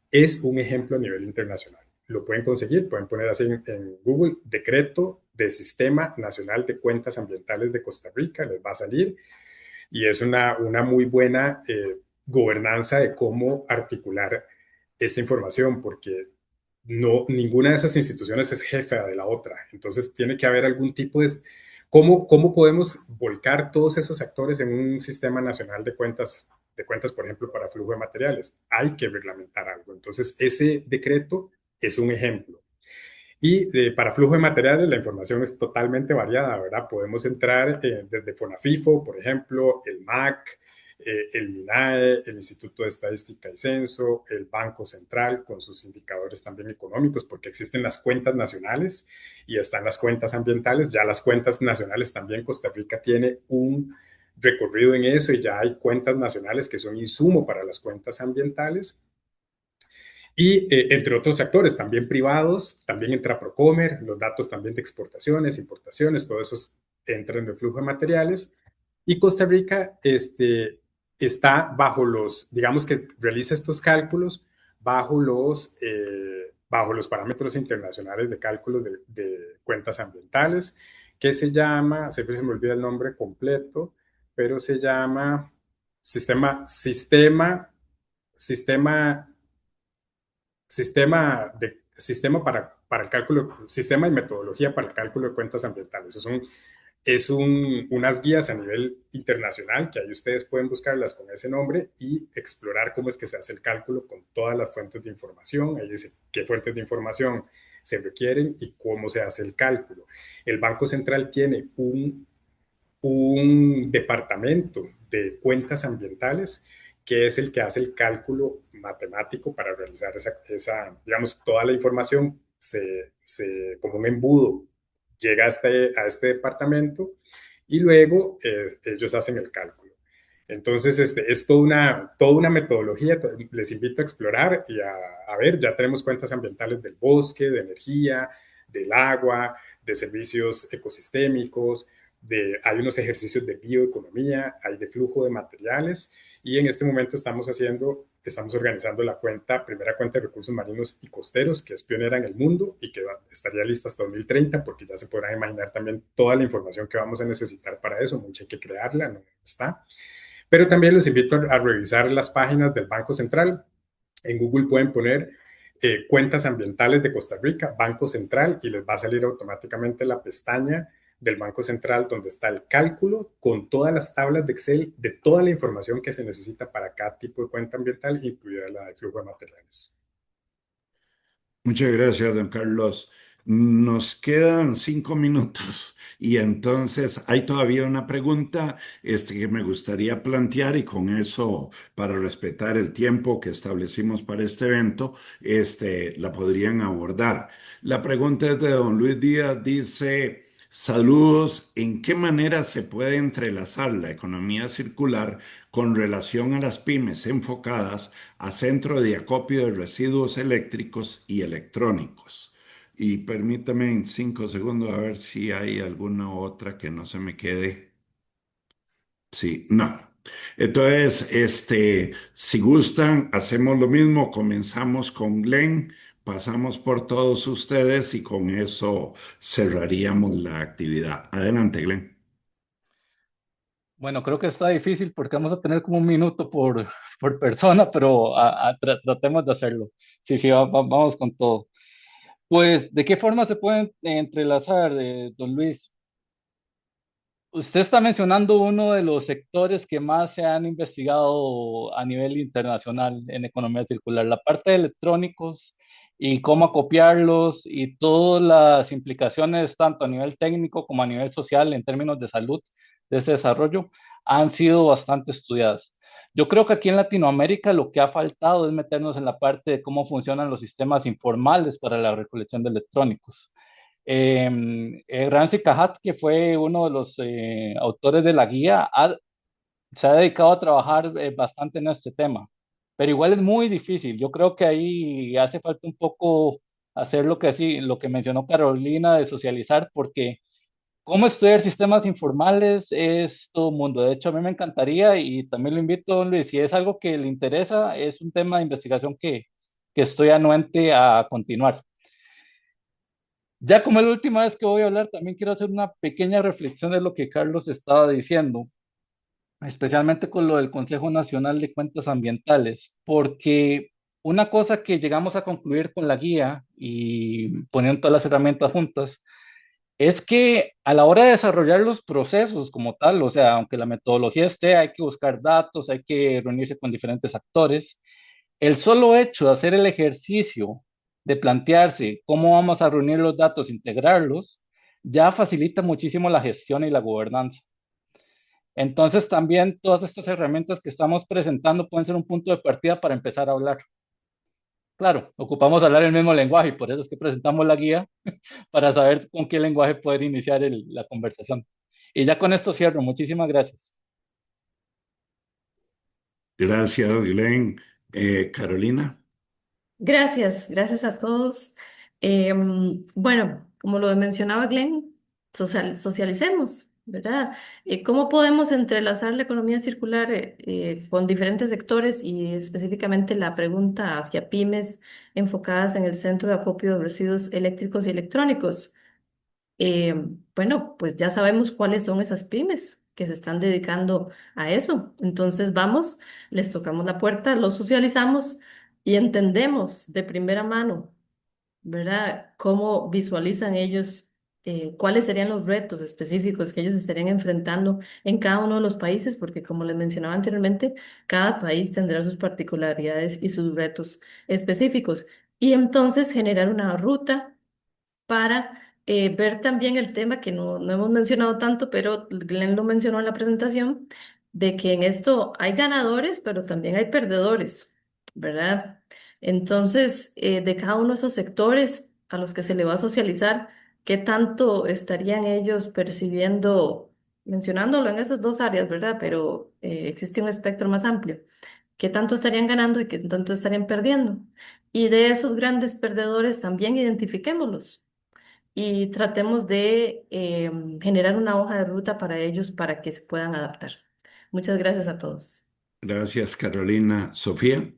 S5: es un ejemplo a nivel internacional. lo pueden conseguir, pueden poner así en Google, Decreto de Sistema Nacional de Cuentas Ambientales de Costa Rica, les va a salir, y es una muy buena gobernanza de cómo articular esta información, porque no, ninguna de esas instituciones es jefa de la otra. Entonces tiene que haber algún tipo de... ¿Cómo podemos volcar todos esos actores en un sistema nacional de cuentas, por ejemplo, para flujo de materiales? Hay que reglamentar algo. Entonces, ese decreto es un ejemplo. Y para flujo de materiales la información es totalmente variada, ¿verdad? Podemos entrar desde Fonafifo, por ejemplo, el MAC, el MINAE, el Instituto de Estadística y Censo, el Banco Central con sus indicadores también económicos, porque existen las cuentas nacionales y están las cuentas ambientales. Ya las cuentas nacionales también Costa Rica tiene un recorrido en eso y ya hay cuentas nacionales que son insumo para las cuentas ambientales. Y entre otros actores, también privados, también entra Procomer, los datos también de exportaciones, importaciones, todo eso entra en el flujo de materiales. Y Costa Rica está bajo los, digamos que realiza estos cálculos bajo los parámetros internacionales de cálculo de cuentas ambientales, que se llama, siempre se me olvida el nombre completo, pero se llama sistema para el cálculo, sistema y metodología para el cálculo de cuentas ambientales. Unas guías a nivel internacional que ahí ustedes pueden buscarlas con ese nombre y explorar cómo es que se hace el cálculo con todas las fuentes de información. Ahí dice qué fuentes de información se requieren y cómo se hace el cálculo. El Banco Central tiene un departamento de cuentas ambientales que es el que hace el cálculo matemático para realizar digamos, toda la información como un embudo llega a este departamento y luego ellos hacen el cálculo. Entonces, es toda una metodología, les invito a explorar y a ver, ya tenemos cuentas ambientales del bosque, de energía, del agua, de servicios ecosistémicos, hay unos ejercicios de bioeconomía, hay de flujo de materiales y en este momento estamos organizando la primera cuenta de recursos marinos y costeros, que es pionera en el mundo y que estaría lista hasta 2030, porque ya se podrán imaginar también toda la información que vamos a necesitar para eso, mucha hay que crearla, no está. Pero también los invito a revisar las páginas del Banco Central. En Google pueden poner cuentas ambientales de Costa Rica, Banco Central, y les va a salir automáticamente la pestaña del Banco Central donde está el cálculo con todas las tablas de Excel de toda la información que se necesita para cada tipo de cuenta ambiental, incluida la de flujo de materiales.
S1: Muchas gracias, don Carlos. Nos quedan 5 minutos y entonces hay todavía una pregunta que me gustaría plantear y con eso, para respetar el tiempo que establecimos para este evento, la podrían abordar. La pregunta es de don Luis Díaz, dice, saludos, ¿en qué manera se puede entrelazar la economía circular con relación a las pymes enfocadas a centro de acopio de residuos eléctricos y electrónicos? Y permítame en 5 segundos a ver si hay alguna otra que no se me quede. Sí, no. Entonces, si gustan, hacemos lo mismo. Comenzamos con Glenn, pasamos por todos ustedes y con eso cerraríamos la actividad. Adelante, Glenn.
S2: Bueno, creo que está difícil porque vamos a tener como un minuto por persona, pero tratemos de hacerlo. Sí, sí, vamos con todo. Pues, ¿de qué forma se pueden entrelazar, don Luis? Usted está mencionando uno de los sectores que más se han investigado a nivel internacional en economía circular, la parte de electrónicos y cómo acopiarlos y todas las implicaciones, tanto a nivel técnico como a nivel social, en términos de salud, de ese desarrollo, han sido bastante estudiadas. Yo creo que aquí en Latinoamérica lo que ha faltado es meternos en la parte de cómo funcionan los sistemas informales para la recolección de electrónicos. Ramzi Kahat, que fue uno de los autores de la guía, se ha dedicado a trabajar bastante en este tema, pero igual es muy difícil. Yo creo que ahí hace falta un poco hacer lo que mencionó Carolina de socializar, porque cómo estudiar sistemas informales es todo un mundo. De hecho, a mí me encantaría y también lo invito, don Luis, si es algo que le interesa, es un tema de investigación que estoy anuente a continuar. Ya como es la última vez que voy a hablar, también quiero hacer una pequeña reflexión de lo que Carlos estaba diciendo, especialmente con lo del Consejo Nacional de Cuentas Ambientales, porque una cosa que llegamos a concluir con la guía y poniendo todas las herramientas juntas, es que a la hora de desarrollar los procesos como tal, o sea, aunque la metodología esté, hay que buscar datos, hay que reunirse con diferentes actores. El solo hecho de hacer el ejercicio de plantearse cómo vamos a reunir los datos, integrarlos, ya facilita muchísimo la gestión y la gobernanza. Entonces, también todas estas herramientas que estamos presentando pueden ser un punto de partida para empezar a hablar. Claro, ocupamos hablar el mismo lenguaje y por eso es que presentamos la guía para saber con qué lenguaje poder iniciar la conversación. Y ya con esto cierro. Muchísimas gracias.
S1: Gracias, Glenn. Carolina.
S3: Gracias, gracias a todos. Bueno, como lo mencionaba Glenn, socialicemos, ¿verdad? ¿Cómo podemos entrelazar la economía circular con diferentes sectores y específicamente la pregunta hacia pymes enfocadas en el centro de acopio de residuos eléctricos y electrónicos? Eh, bueno, pues ya sabemos cuáles son esas pymes que se están dedicando a eso. Entonces vamos, les tocamos la puerta, los socializamos y entendemos de primera mano, ¿verdad? Cómo visualizan ellos, cuáles serían los retos específicos que ellos estarían enfrentando en cada uno de los países, porque como les mencionaba anteriormente, cada país tendrá sus particularidades y sus retos específicos. Y entonces generar una ruta para ver también el tema que no hemos mencionado tanto, pero Glenn lo mencionó en la presentación, de que en esto hay ganadores, pero también hay perdedores, ¿verdad? Entonces, de cada uno de esos sectores a los que se le va a socializar, ¿qué tanto estarían ellos percibiendo, mencionándolo en esas dos áreas, ¿verdad? Pero existe un espectro más amplio. ¿Qué tanto estarían ganando y qué tanto estarían perdiendo? Y de esos grandes perdedores también identifiquémoslos y tratemos de generar una hoja de ruta para ellos para que se puedan adaptar. Muchas gracias a todos.
S1: Gracias, Carolina. Sofía.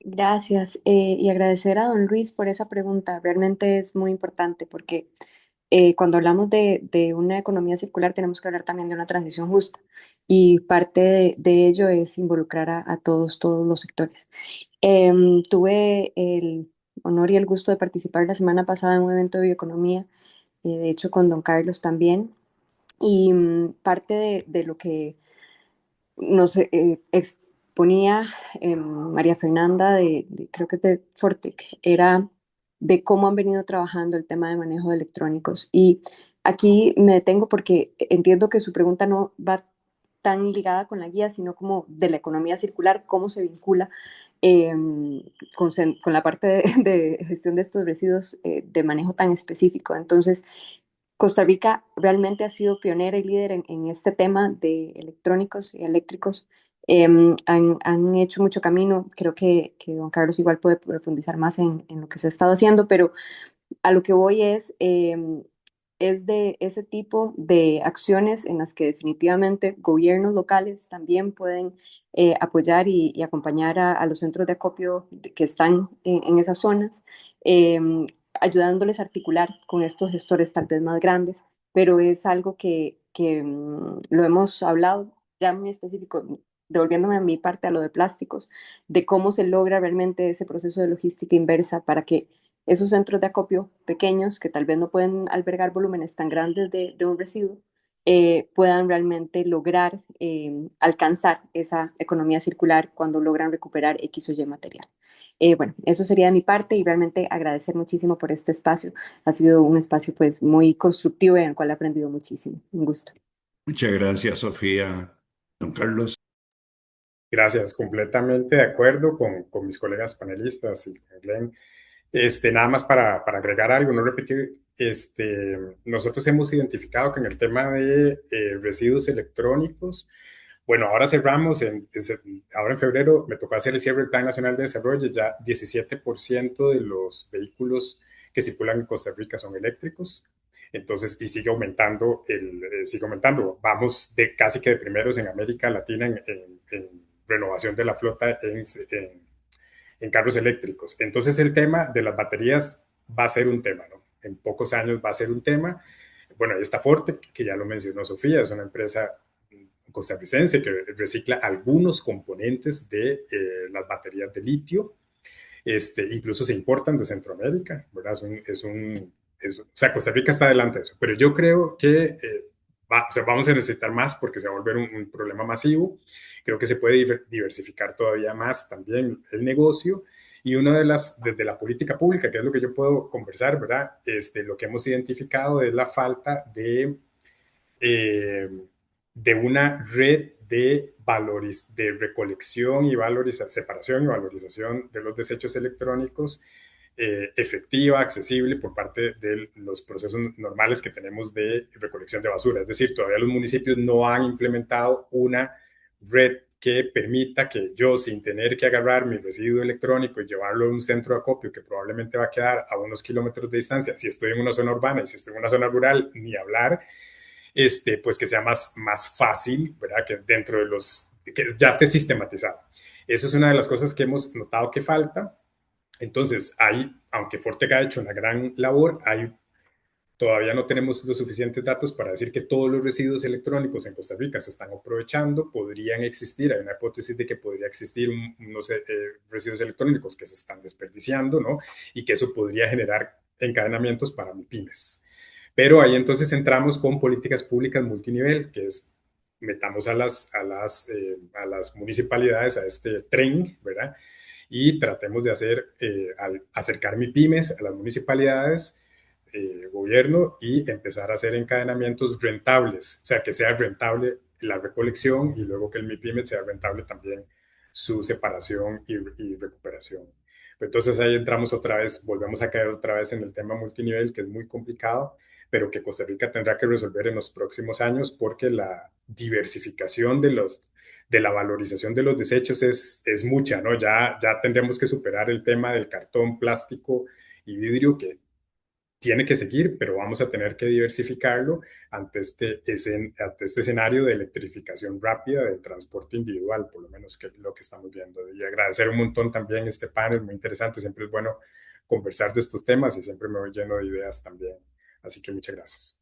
S4: Gracias. Y agradecer a don Luis por esa pregunta. Realmente es muy importante porque cuando hablamos de una economía circular tenemos que hablar también de una transición justa y parte de ello es involucrar a todos los sectores. Tuve el honor y el gusto de participar la semana pasada en un evento de bioeconomía, de hecho con don Carlos también, y parte de lo que nos exponía María Fernanda, creo que es de Fortec, era de cómo han venido trabajando el tema de manejo de electrónicos. Y aquí me detengo porque entiendo que su pregunta no va tan ligada con la guía, sino como de la economía circular, cómo se vincula eh, con la parte de gestión de estos residuos de manejo tan específico. Entonces, Costa Rica realmente ha sido pionera y líder en este tema de electrónicos y eléctricos. Han hecho mucho camino. Creo que don Carlos igual puede profundizar más en lo que se ha estado haciendo, pero a lo que voy es de ese tipo de acciones en las que definitivamente gobiernos locales también pueden apoyar y acompañar a los centros de acopio que están en esas zonas, ayudándoles a articular con estos gestores tal vez más grandes, pero es algo que lo hemos hablado ya muy específico, devolviéndome a mi parte a lo de plásticos, de cómo se logra realmente ese proceso de logística inversa para que esos centros de acopio pequeños que tal vez no pueden albergar volúmenes tan grandes de un residuo, puedan realmente lograr alcanzar esa economía circular cuando logran recuperar X o Y material. Bueno, eso sería de mi parte y realmente agradecer muchísimo por este espacio. Ha sido un espacio pues muy constructivo y en el cual he aprendido muchísimo. Un gusto.
S1: Muchas gracias, Sofía. Don Carlos.
S5: Gracias, completamente de acuerdo con mis colegas panelistas y con Glenn. Nada más para agregar algo, no repetir, nosotros hemos identificado que en el tema de residuos electrónicos, bueno, ahora cerramos, ahora en febrero me tocó hacer el cierre del Plan Nacional de Desarrollo, ya 17% de los vehículos que circulan en Costa Rica son eléctricos, entonces, y sigue aumentando, vamos de casi que de primeros en América Latina en renovación de la flota en carros eléctricos. Entonces el tema de las baterías va a ser un tema, ¿no? En pocos años va a ser un tema. Bueno, ahí está Forte, que ya lo mencionó Sofía, es una empresa costarricense que recicla algunos componentes de las baterías de litio. Incluso se importan de Centroamérica, ¿verdad? O sea, Costa Rica está adelante de eso, pero yo creo que o sea, vamos a necesitar más porque se va a volver un problema masivo. Creo que se puede diversificar todavía más también el negocio. Y una desde la política pública, que es lo que yo puedo conversar, ¿verdad? Lo que hemos identificado es la falta eh, de una red de recolección y separación y valorización de los desechos electrónicos efectiva, accesible por parte de los procesos normales que tenemos de recolección de basura. Es decir, todavía los municipios no han implementado una red que permita que yo, sin tener que agarrar mi residuo electrónico y llevarlo a un centro de acopio que probablemente va a quedar a unos kilómetros de distancia, si estoy en una zona urbana y si estoy en una zona rural, ni hablar, pues que sea más fácil, ¿verdad? Que dentro de que ya esté sistematizado. Eso es una de las cosas que hemos notado que falta. Entonces, aunque Fortec ha hecho una gran labor, todavía no tenemos los suficientes datos para decir que todos los residuos electrónicos en Costa Rica se están aprovechando, podrían existir, hay una hipótesis de que podría existir unos residuos electrónicos que se están desperdiciando, ¿no? Y que eso podría generar encadenamientos para MIPIMES. Pero ahí entonces entramos con políticas públicas multinivel, que es metamos a las municipalidades a este tren, ¿verdad? Y tratemos de acercar MIPIMES a las municipalidades, gobierno, y empezar a hacer encadenamientos rentables, o sea, que sea rentable la recolección y luego que el MIPYME sea rentable también su separación y recuperación. Entonces ahí entramos otra vez, volvemos a caer otra vez en el tema multinivel, que es muy complicado, pero que Costa Rica tendrá que resolver en los próximos años porque la diversificación de la valorización de los desechos es mucha, ¿no? Ya tendremos que superar el tema del cartón, plástico y vidrio, que tiene que seguir, pero vamos a tener que diversificarlo ante este escenario de electrificación rápida del transporte individual, por lo menos que es lo que estamos viendo. Y agradecer un montón también este panel, muy interesante, siempre es bueno conversar de estos temas y siempre me voy lleno de ideas también. Así que muchas gracias.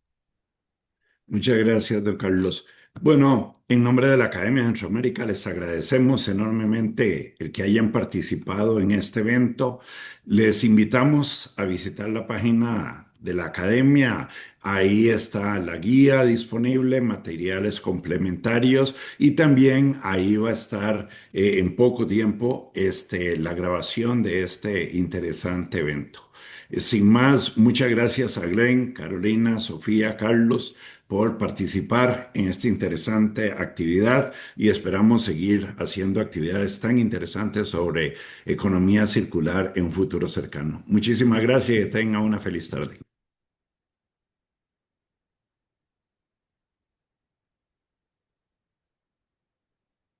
S1: Muchas gracias, don Carlos. Bueno, en nombre de la Academia de Centroamérica les agradecemos enormemente el que hayan participado en este evento. Les invitamos a visitar la página de la Academia. Ahí está la guía disponible, materiales complementarios y también ahí va a estar en poco tiempo la grabación de este interesante evento. Sin más, muchas gracias a Glenn, Carolina, Sofía, Carlos por participar en esta interesante actividad y esperamos seguir haciendo actividades tan interesantes sobre economía circular en un futuro cercano. Muchísimas gracias y tenga una feliz tarde.